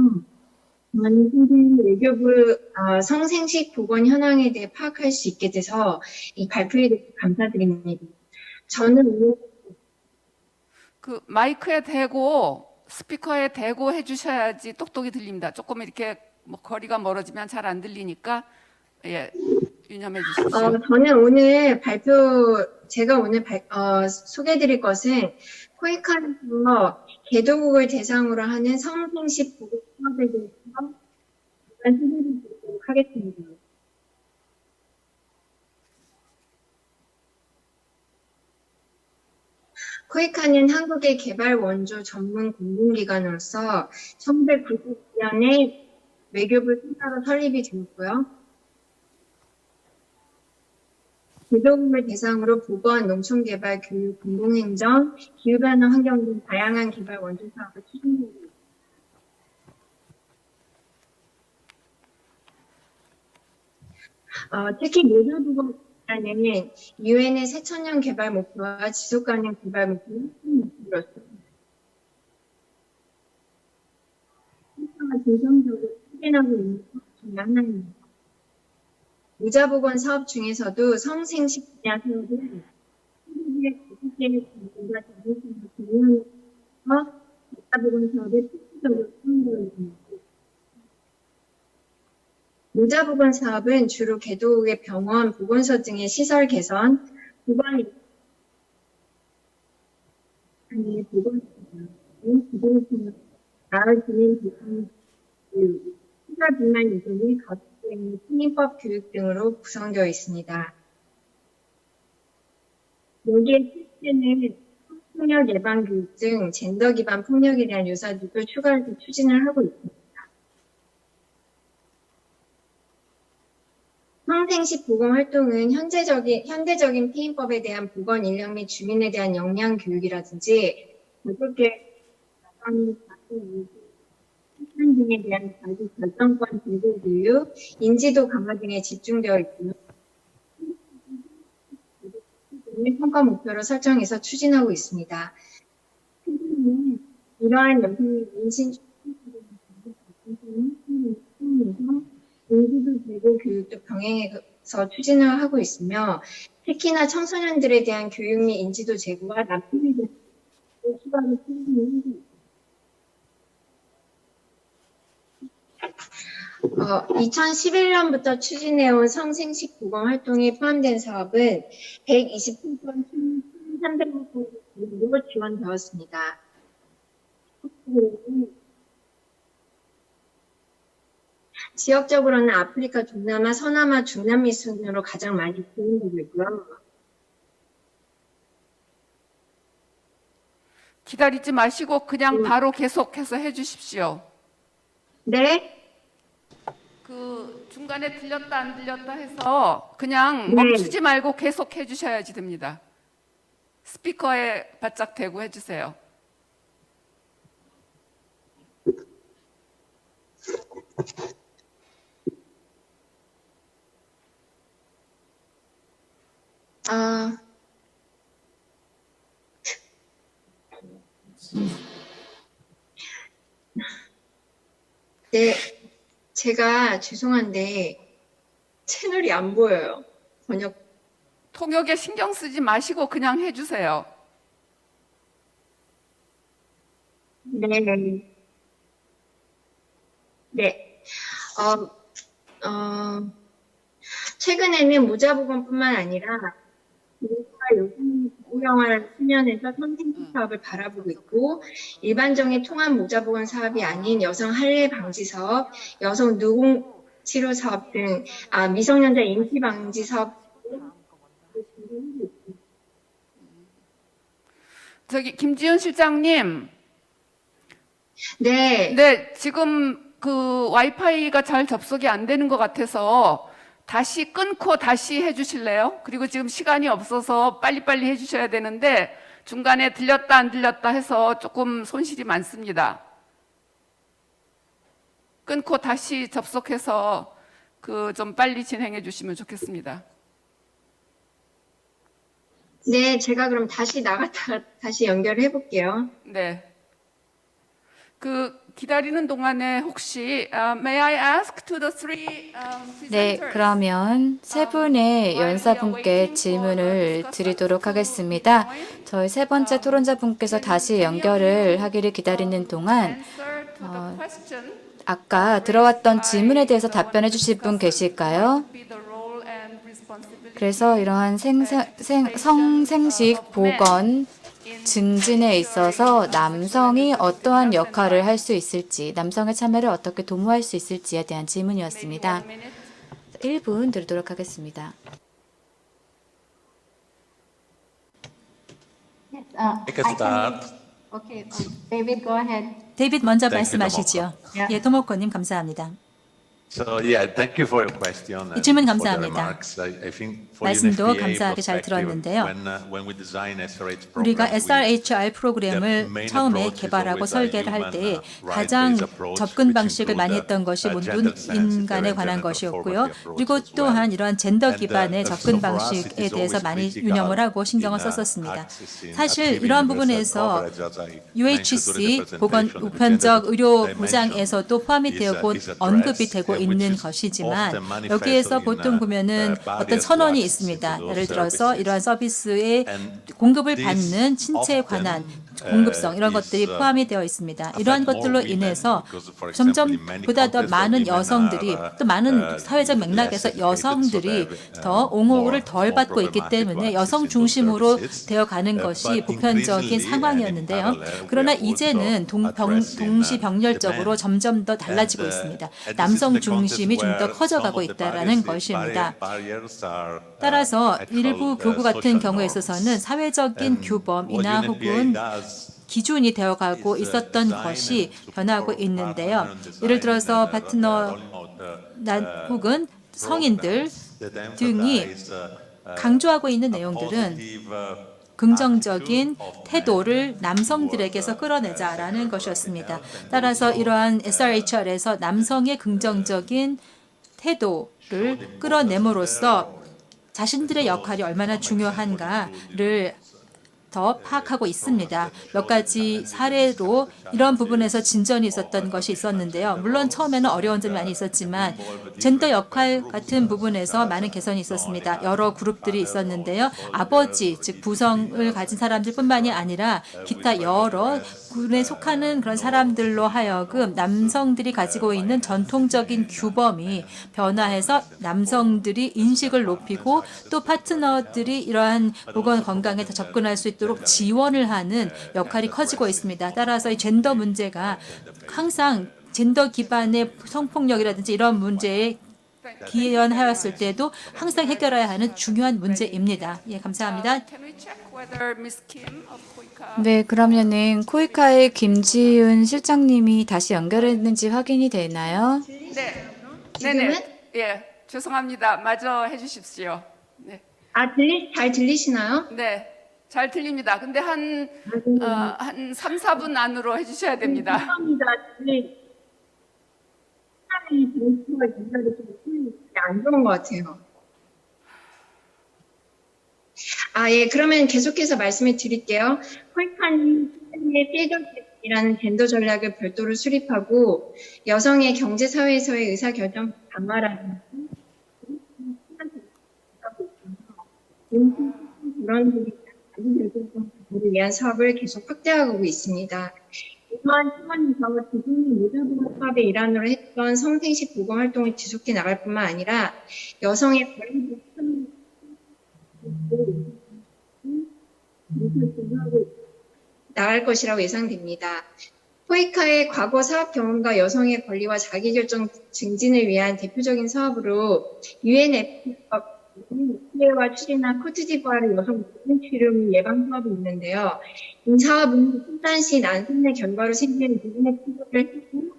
많은 세계 외교부 성생식 보건 현황에 대해 파악할 수 있게 돼서 이 발표에 대해 감사드립니다. 저는 오늘 그 마이크에 대고 스피커에 대고 해주셔야지 똑똑히 들립니다. 조금 이렇게 거리가 멀어지면 잘 안 들리니까 유념해 주십시오. 저는 오늘 제가 오늘 소개해드릴 것은 코이카에서 개도국을 대상으로 하는 성생식 보건 사업에 대해서 소개를 드리도록 하겠습니다. 코이카는 한국의 개발 원조 전문 공공기관으로서 1999년에 외교부 산하로 설립이 되었고요. 기독을 대상으로 보건, 농촌개발, 교육, 공공행정, 기후변화 환경 등 다양한 개발 원조 사업을 추진하고 있습니다. 특히 노자보건단은 유엔의 새천년 개발 목표와 지속가능 개발 목표를 목표로서 중점적으로 추진하고 있는 사업 중에 하나입니다. 무자보건 사업 중에서도 성생식 분야 사업은 한국의 국제의 공과 자율성을 공유하면서 무자보건 사업에 특수적으로 참여하고 있습니다. 무자보건 사업은 주로 개도국의 병원, 보건소 등의 시설 개선, 보건 아니 보건소, 기동성, 나을 진행 기반 교육, 시설 비만 이동이 가족의 승인법 교육 등으로 구성되어 있습니다. 여기에 실제는 폭력 예방 교육 등 젠더 기반 폭력에 대한 유사들도 추가해서 추진을 하고 있습니다. 성생식 보건 활동은 현대적인 피임법에 대한 보건 인력 및 주민에 대한 역량 교육이라든지 가족의 생산 등에 대한 자기 결정권 제고 교육, 인지도 강화 등에 집중되어 있고요. 성과 목표로 설정해서 추진하고 있습니다. 이러한 여성의 임신 인지도 제고 교육도 병행해서 추진을 하고 있으며 특히나 청소년들에 대한 교육 및 인지도 제고와 납품에 대한 추가로 추진을 하고 있습니다. 2011년부터 추진해온 성생식 보건 활동에 포함된 사업은 127건 1,300만 원으로 지원되었습니다. 지역적으로는 아프리카 동남아, 서남아, 중남미 순으로 가장 많이 지원되고 있고요. 기다리지 마시고 그냥 바로 계속해서 해주십시오. 네. 그 중간에 들렸다 안 들렸다 해서 그냥 네. 멈추지 말고 계속 해주셔야지 됩니다. 스피커에 바짝 대고 해주세요. 네, 제가 죄송한데 채널이 안 보여요. 번역. 통역에 신경 쓰지 마시고 그냥 해주세요. 네. 네. 최근에는 무자보건뿐만 아니라 여성과 여성이 고령화를 수면에서 성생식 사업을 바라보고 있고 일반적인 통합 무자보건 사업이 아닌 여성 할례 방지 사업, 여성 누궁 치료 사업 등 미성년자 인기 방지 사업 저기 김지은 실장님, 네. 네 지금 그 와이파이가 잘 접속이 안 되는 것 같아서 다시 끊고 다시 해주실래요? 그리고 지금 시간이 없어서 빨리빨리 해주셔야 되는데 중간에 들렸다 안 들렸다 해서 조금 손실이 많습니다. 끊고 다시 접속해서 그 좀 빨리 진행해 주시면 좋겠습니다. 네, 제가 그럼 다시 나갔다가 다시 연결해 볼게요. 네. 그 기다리는 동안에 혹시 May I ask to the three 네, presenters? 그러면 세 분의 연사분께 질문을 드리도록 하겠습니다. 저희 세 번째 토론자분께서 다시 연결을 하기를 기다리는 동안 Answer to the question. 아까 들어왔던 질문에 대해서 답변해 주실 분 계실까요? 그래서 이러한 성생식 보건 증진에 있어서 남성이 어떠한 역할을 할 수 있을지, 남성의 참여를 어떻게 도모할 수 있을지에 대한 질문이었습니다. 1분 드리도록 하겠습니다. Make a start. Okay, David, go ahead. 데이빗 먼저 Thank you, 말씀하시죠. 예, 도모코님 감사합니다. So yeah, thank you for your question. 이 질문 and for the 감사합니다. remarks. I think for 말씀도 UNFPA 감사하게 잘 perspective, 들었는데요. when we design SRH 우리가 program, SRHR 프로그램을 the main 처음에 approach is 개발하고 always a 설계를 할 human, 때 right-based 가장 approach, 접근 which 방식을 많이 include, 했던 것이 gender 인간에 sensitive 관한 and 것이었고요. gender formative 그리고 approach as 또한 well. 이러한 젠더 And, 기반의 so 접근 for us, it 방식에 is 대해서 always 많이 critical 유념을 하고 신경을 in, 썼었습니다. accessing, 사실 achieving 이러한 universal 부분에서 coverage, as I mentioned UHC during the 보건 presentation, the 우편적 gender 의료 dimension 보장에서도 포함이 is, 되고 is addressed, 언급이 되고 which 있는 is 것이지만 often manifested 여기에서 in, 보통 보면은 어떤 barriers to 선언이 access 있습니다. into 예를 those 들어서 services. 이러한 서비스의 And 공급을 this 받는 신체에 관한 often, 공급성 이런 is, 것들이 포함이 되어 있습니다. affect 이러한 more 것들로 women, 인해서 because, for example, 점점 in many 보다 더 contexts, 많은 women 여성들이 are, 또 많은 사회적 less 맥락에서 educated, 여성들이 so they have, 더 옹호를 more 덜 받고 있기 problematic to 때문에 access 여성 into 중심으로 services. 되어 가는 것이 But 보편적인 increasingly 상황이었는데요. and in parallel, 그러나 we are 이제는 also addressing, 동시병렬적으로 demand. 점점 더 달라지고 있습니다. And this is 남성 the context 중심이 좀 더 where 커져가고 some of the 있다라는 barriers 것입니다. are, 따라서 actual, 일부 교구 같은 social 경우에 norms. 있어서는 사회적인 And 규범이나 what UNFPA 혹은 does 기준이 되어가고 is, 있었던 design 것이 and 변하고 support 있는데요. partner and 예를 design 들어서 and, 파트너 role model, 혹은 성인들 programs that 등이 emphasize, 강조하고 있는 a 내용들은 positive, 긍정적인 attitude of 태도를 men 남성들에게서 끌어내자라는 것이었습니다. 따라서 이러한 SRHR에서 남성의 긍정적인 태도를 끌어내므로써 자신들의 역할이 얼마나 중요한가를 더 파악하고 있습니다. 몇 가지 사례로 이런 부분에서 진전이 있었던 것이 있었는데요. 물론 처음에는 어려운 점이 많이 있었지만 젠더 역할 같은 부분에서 많은 개선이 있었습니다. 여러 그룹들이 있었는데요. 아버지, 즉 부성을 가진 사람들뿐만이 아니라 기타 여러 군에 속하는 그런 사람들로 하여금 남성들이 가지고 있는 전통적인 규범이 변화해서 남성들이 인식을 높이고 또 파트너들이 이러한 보건 건강에 더 접근할 수 있도록 지원을 하는 역할이 커지고 있습니다. 따라서 이 젠더 문제가 항상 젠더 기반의 성폭력이라든지 이런 문제에 기여하였을 때도 항상 해결해야 하는 중요한 문제입니다. 예, 감사합니다. Can we check whether Ms. Kim of KOICA 네, 그러면은 코이카의 김지은 실장님이 다시 연결했는지 확인이 되나요? 네. 지금은? 예. 죄송합니다. 마저 해 주십시오. 네. 잘 들리시나요? 네. 잘 들립니다. 근데 한 3, 4분 안으로 해 주셔야 됩니다. 감사합니다. 사람이 정치와 연결이 좀 안 좋은 것 같아요. 예, 그러면 계속해서 말씀을 드릴게요. 콜칸이 필더이라는 젠더 전략을 별도로 수립하고 여성의 경제 사회에서의 의사결정 강화라는 그런 자기결정을 위한 사업을 계속 확대하고 있습니다. 이러한 차원에서 기존의 모자보건 사업의 일환으로 했던 성생식 보건 활동을 지속해 나갈 뿐만 아니라 여성의 권리도 나갈 것이라고 예상됩니다. 코이카의 과거 사업 경험과 여성의 권리와 자기결정 증진을 위한 대표적인 사업으로 UNFPA와 추진한 코트디부아르 여성 치료미 예방 사업이 있는데요. 이 사업은 순단시 난순의 결과로 생기는 부분의 치료를 하고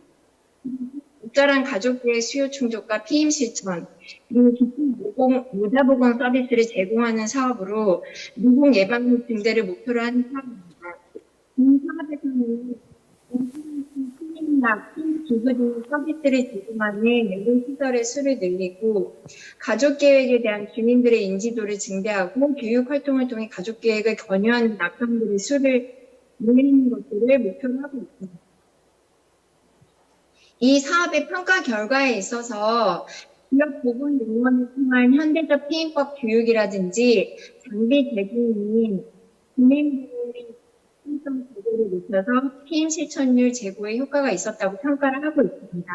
적절한 가족계의 수요 충족과 피임 실천, 그리고 기쁜 모자보건 서비스를 제공하는 사업으로 노동 예방 증대를 목표로 하는 사업입니다. 이 사업에서는 피임약, 피임 기구 등 서비스를 제공하는 연금 시설의 수를 늘리고 가족 계획에 대한 주민들의 인지도를 증대하고 교육 활동을 통해 가족 계획을 권유하는 남성들의 수를 늘리는 것들을 목표로 하고 있습니다. 이 사업의 평가 결과에 있어서 지역 보건 용원을 통한 현대적 피임법 교육이라든지 장비 제공인 진행비율이 피임성 제고를 높여서 피임 실천율 제고에 효과가 있었다고 평가를 하고 있습니다.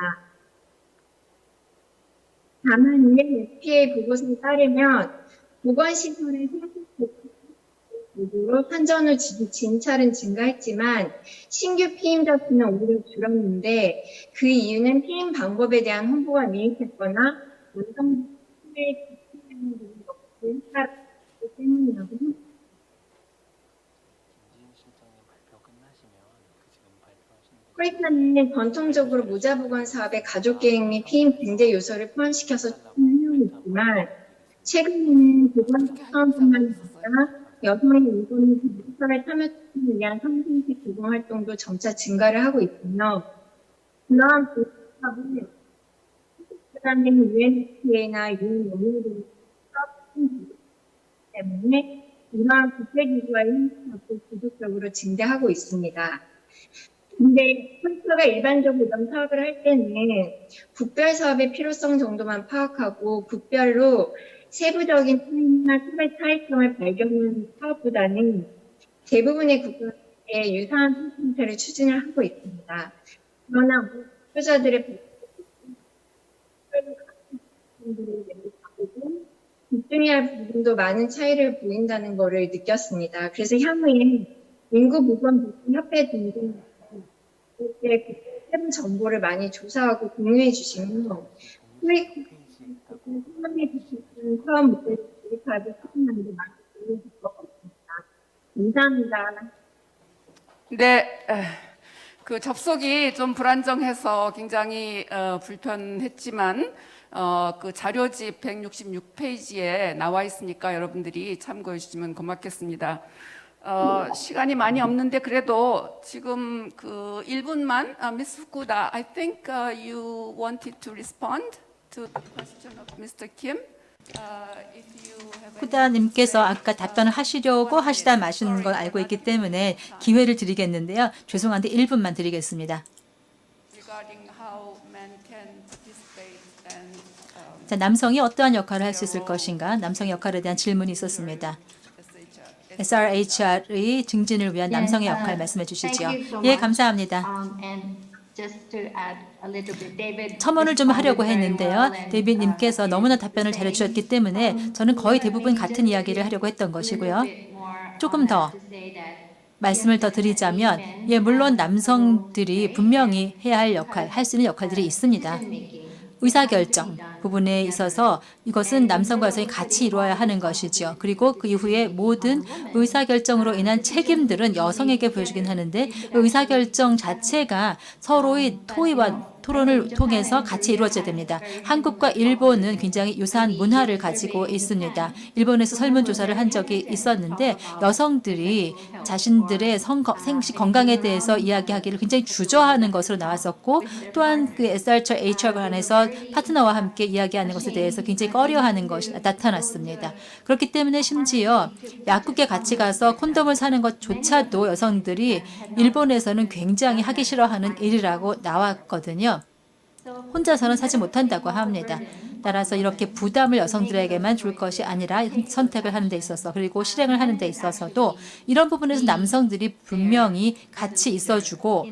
다만 UNFPA 보고서에 따르면 보건시설의 생산적으로 선전 후 진찰은 증가했지만 신규 피임자 수는 오히려 줄었는데 그 이유는 피임 방법에 대한 홍보가 미흡했거나 남성 피임의 기피하는 부분이 없기 때문이라고 합니다. 코이카는 전통적으로 모자보건 사업의 가족계획 및 피임 경제 요소를 포함시켜서 추진하고 있지만 최근에는 보건 사업뿐만 아니라 여성의 인권을 사회 참여를 위한 성생식 보건 활동도 점차 증가를 하고 있으며 그러한 사업은 그다음에 UNFPA나 UN 연맹 등의 때문에 이러한 국제기구와의 협력도 지속적으로 증대하고 있습니다. 근데 폴서가 일반적으로 이런 사업을 할 때는 국별 사업의 필요성 정도만 파악하고 국별로 세부적인 차이나 사회 차이점을 발견하는 사업보다는 대부분의 국가에 유사한 형태를 추진을 하고 있습니다. 그러나 투자자들의 집중해야 할 부분도 많은 차이를 보인다는 것을 느꼈습니다. 그래서 향후에 인구보건협회 등등 새로운 정보를 많이 조사하고 공유해 주시면 수익 사업 모델 조립하고 추진하는 데 많이 도움이 될 것 같습니다. 감사합니다. 네, 그 접속이 좀 불안정해서 굉장히 불편했지만 그 자료집 166페이지에 나와 있으니까 여러분들이 참고해 주시면 고맙겠습니다. 시간이 많이 없는데 그래도 지금 그 1분만 Ms. Fukuda, I think you wanted to respond to the question of Mr. Kim. If you have any- 후다님께서 아까 답변을 하시려고 하시다 마시는 걸 알고 있기 때문에 기회를 드리겠는데요. 죄송한데 1분만 드리겠습니다. regarding how men can participate and 자, 남성이 어떠한 역할을 할 수 있을 것인가? 남성의 역할에 대한 질문이 있었습니다. SRHR의 증진을 위한 남성의 역할 말씀해 주시죠. 예, 감사합니다. 첨언을 좀 하려고 했는데요. 데이빗님께서 너무나 답변을 잘해주셨기 때문에 저는 거의 대부분 같은 이야기를 하려고 했던 것이고요. 조금 더 말씀을 더 드리자면, 예, 물론 남성들이 분명히 해야 할 역할, 할 수 있는 역할들이 있습니다. 의사결정 부분에 있어서 이것은 남성과 여성이 같이 이루어야 하는 것이죠. 그리고 그 이후에 모든 의사결정으로 인한 책임들은 여성에게 보여주긴 하는데 의사결정 자체가 서로의 토의와 토론을 통해서 같이 이루어져야 됩니다. 한국과 일본은 굉장히 유사한 문화를 가지고 있습니다. 일본에서 설문조사를 한 적이 있었는데 여성들이 자신들의 생식 건강에 대해서 이야기하기를 굉장히 주저하는 것으로 나왔었고 또한 그 SRHR 관해서 파트너와 함께 이야기하는 것에 대해서 굉장히 꺼려하는 것이 나타났습니다. 그렇기 때문에 심지어 약국에 같이 가서 콘돔을 사는 것조차도 여성들이 일본에서는 굉장히 하기 싫어하는 일이라고 나왔거든요. 혼자서는 사지 못한다고 합니다. 따라서 이렇게 부담을 여성들에게만 줄 것이 아니라 선택을 하는 데 있어서 그리고 실행을 하는 데 있어서도 이런 부분에서 남성들이 분명히 같이 있어주고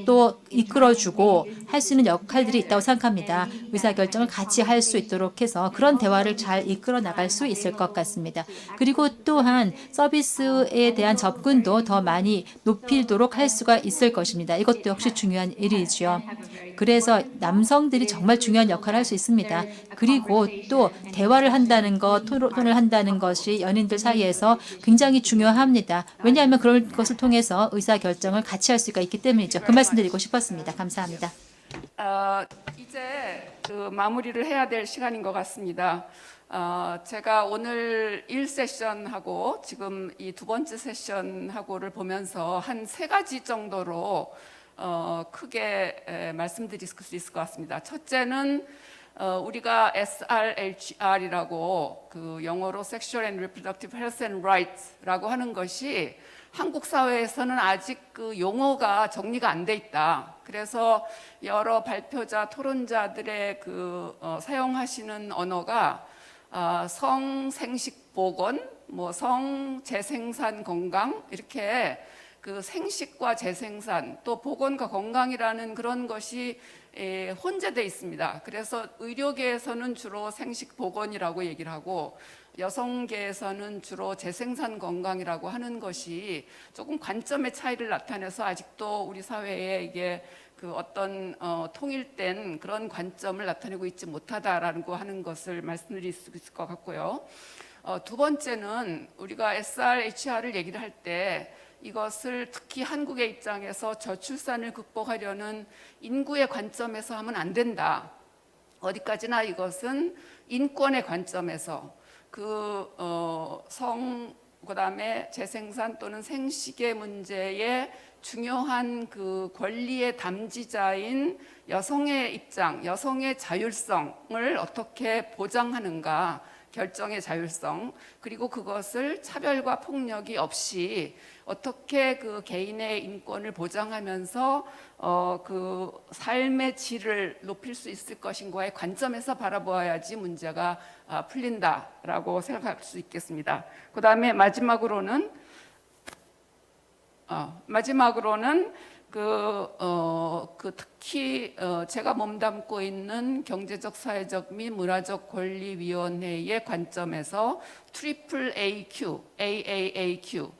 또 이끌어주고 할 수 있는 역할들이 있다고 생각합니다. 의사결정을 같이 할 수 있도록 해서 그런 대화를 잘 이끌어 나갈 수 있을 것 같습니다. 그리고 또한 서비스에 대한 접근도 더 많이 높이도록 할 수가 있을 것입니다. 이것도 역시 중요한 일이죠. 그래서 남성들이 정말 중요한 역할을 할 수 있습니다. 그리고 또 대화를 한다는 것, 토론을 한다는 것이 연인들 사이에서 굉장히 중요합니다. 왜냐하면 그런 것을 통해서 의사결정을 같이 할 수가 있기 때문이죠. 그 말씀 드리고 싶었습니다. 감사합니다. 이제 그 마무리를 해야 될 시간인 것 같습니다. 제가 오늘 1세션하고 지금 이 두 번째 세션하고를 보면서 한 3가지 정도로 크게 말씀드릴 수 있을 것 같습니다. 첫째는 우리가 SRHR이라고 그 영어로 Sexual and Reproductive Health and Rights라고 하는 것이 한국 사회에서는 아직 그 용어가 정리가 안 돼 있다. 그래서 여러 발표자, 토론자들의 그 사용하시는 언어가 성생식 보건, 뭐 성재생산 건강 이렇게 그 생식과 재생산 또 보건과 건강이라는 그런 것이 혼재되어 있습니다. 그래서 의료계에서는 주로 생식 보건이라고 얘기를 하고 여성계에서는 주로 재생산 건강이라고 하는 것이 조금 관점의 차이를 나타내서 아직도 우리 사회에 이게 그 어떤 통일된 그런 관점을 나타내고 있지 못하다라고 하는 것을 말씀드릴 수 있을 것 같고요. 두 번째는 우리가 SRHR을 얘기를 할 때 이것을 특히 한국의 입장에서 저출산을 극복하려는 인구의 관점에서 하면 안 된다. 어디까지나 이것은 인권의 관점에서 그다음에 재생산 또는 생식의 문제에 중요한 그 권리의 담지자인 여성의 입장, 여성의 자율성을 어떻게 보장하는가, 결정의 자율성, 그리고 그것을 차별과 폭력이 없이 어떻게 그 개인의 인권을 보장하면서 그 삶의 질을 높일 수 있을 것인가의 관점에서 바라보아야지 문제가 풀린다라고 생각할 수 있겠습니다. 그다음에 마지막으로는 특히 제가 몸담고 있는 경제적, 사회적 및 문화적 권리위원회의 관점에서 트리플 AQ, AAAQ,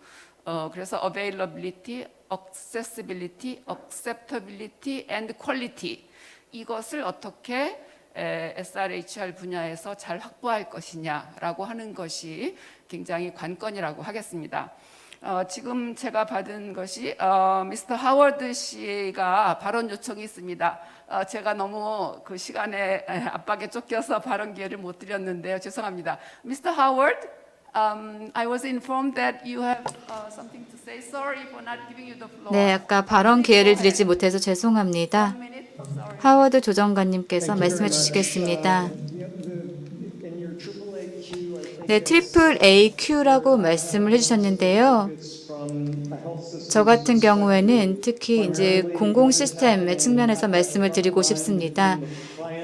그래서 availability, accessibility, acceptability and quality, 이것을 어떻게 SRHR 분야에서 잘 확보할 것이냐라고 하는 것이 굉장히 관건이라고 하겠습니다. 지금 제가 받은 것이 미스터 하워드 씨가 발언 요청이 있습니다. 제가 너무 그 시간에 압박에 쫓겨서 발언 기회를 못 드렸는데요. 죄송합니다. 미스터 하워드, I was informed that you have something to say. Sorry for not giving you the floor. 네, 아까 발언 기회를 드리지 못해서 죄송합니다. One minute. Sorry. 하워드 조정관님께서 말씀해 주시겠습니다. 네, 트리플 AQ라고 말씀을 해주셨는데요. 저 같은 경우에는 특히 이제 공공 시스템의 측면에서 말씀을 드리고 싶습니다.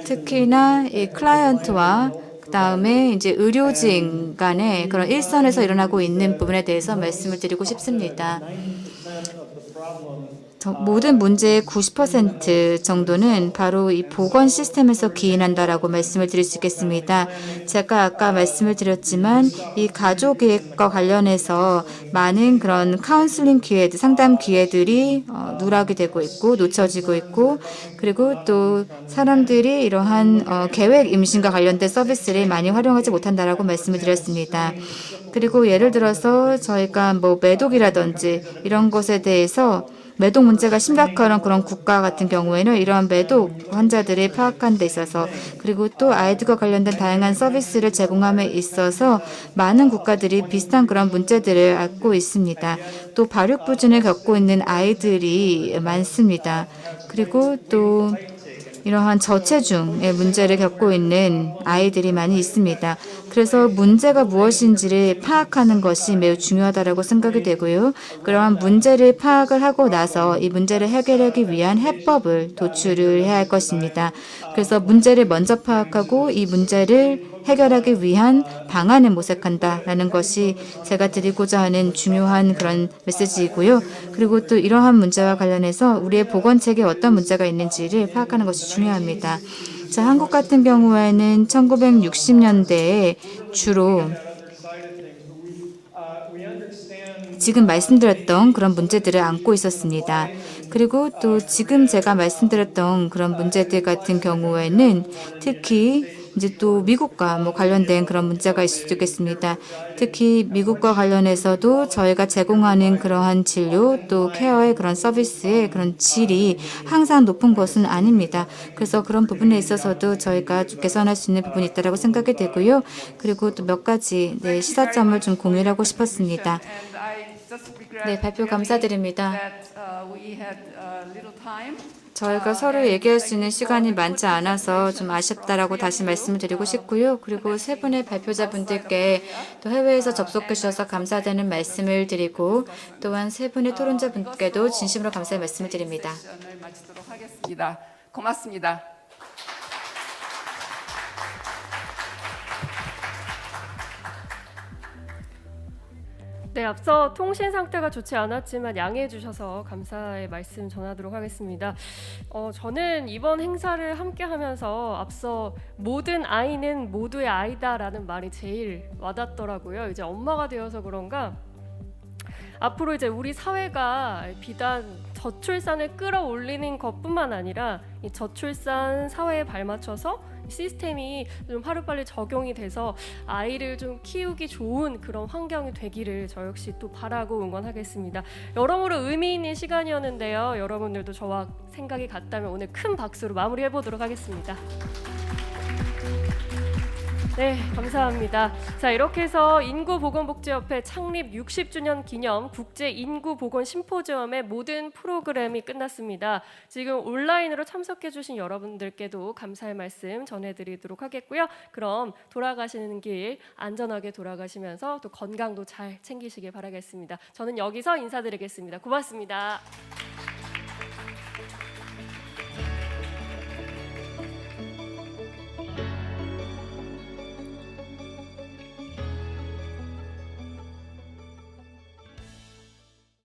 특히나 이 클라이언트와 그다음에 이제 의료진 간의 그런 일선에서 일어나고 있는 부분에 대해서 말씀을 드리고 싶습니다. 모든 문제의 90% 정도는 바로 이 보건 시스템에서 기인한다라고 말씀을 드릴 수 있겠습니다. 제가 아까 말씀을 드렸지만 이 가족계획과 관련해서 많은 그런 카운슬링 기회들, 상담 기회들이 누락이 되고 있고 놓쳐지고 있고, 그리고 또 사람들이 이러한 계획 임신과 관련된 서비스를 많이 활용하지 못한다라고 말씀을 드렸습니다. 그리고 예를 들어서 저희가 뭐 매독이라든지 이런 것에 대해서 매독 문제가 심각한 그런 국가 같은 경우에는 이러한 매독 환자들을 파악하는 데 있어서, 그리고 또 아이들과 관련된 다양한 서비스를 제공함에 있어서 많은 국가들이 비슷한 그런 문제들을 앓고 있습니다. 또 발육부진을 겪고 있는 아이들이 많습니다. 그리고 또 이러한 저체중의 문제를 겪고 있는 아이들이 많이 있습니다. 그래서 문제가 무엇인지를 파악하는 것이 매우 중요하다고 생각이 되고요. 그러한 문제를 파악을 하고 나서 이 문제를 해결하기 위한 해법을 도출을 해야 할 것입니다. 그래서 문제를 먼저 파악하고 이 문제를 해결하기 위한 방안을 모색한다라는 것이 제가 드리고자 하는 중요한 그런 메시지이고요. 그리고 또 이러한 문제와 관련해서 우리의 보건체계에 어떤 문제가 있는지를 파악하는 것이 중요합니다. 자, 한국 같은 경우에는 1960년대에 주로 지금 말씀드렸던 그런 문제들을 안고 있었습니다. 그리고 또 지금 제가 말씀드렸던 그런 문제들 같은 경우에는 특히 이제 또 미국과 관련된 그런 문제가 있을 수도 있겠습니다. 특히 미국과 관련해서도 저희가 제공하는 그러한 진료 또 케어의 그런 서비스의 그런 질이 항상 높은 것은 아닙니다. 그래서 그런 부분에 있어서도 저희가 좀 개선할 수 있는 부분이 있다고 생각이 되고요. 그리고 또 몇 가지 시사점을 좀 공유하고 싶었습니다. 네, 발표 감사드립니다. 저희가 서로 얘기할 수 있는 시간이 많지 않아서 좀 아쉽다라고 다시 말씀을 드리고 싶고요. 그리고 세 분의 발표자분들께 또 해외에서 접속해 주셔서 감사드리는 말씀을 드리고, 또한 세 분의 토론자분께도 진심으로 감사의 말씀을 드립니다. 마치도록 하겠습니다. 고맙습니다. 네, 앞서 통신 상태가 좋지 않았지만 양해해 주셔서 감사의 말씀 전하도록 하겠습니다. 저는 이번 행사를 함께 하면서 앞서 모든 아이는 모두의 아이다라는 말이 제일 와닿더라고요. 이제 엄마가 되어서 그런가 앞으로 이제 우리 사회가 비단 저출산을 끌어올리는 것뿐만 아니라 이 저출산 사회에 발맞춰서 시스템이 좀 하루빨리 적용이 돼서 아이를 좀 키우기 좋은 그런 환경이 되기를 저 역시 또 바라고 응원하겠습니다. 여러모로 의미 있는 시간이었는데요. 여러분들도 저와 생각이 같다면 오늘 큰 박수로 마무리해 보도록 하겠습니다. 네, 감사합니다. 자, 이렇게 해서 인구보건복지협회 창립 60주년 기념 국제인구보건 심포지엄의 모든 프로그램이 끝났습니다. 지금 온라인으로 참석해주신 여러분들께도 감사의 말씀 전해드리도록 하겠고요. 그럼 돌아가시는 길 안전하게 돌아가시면서 또 건강도 잘 챙기시길 바라겠습니다. 저는 여기서 인사드리겠습니다. 고맙습니다.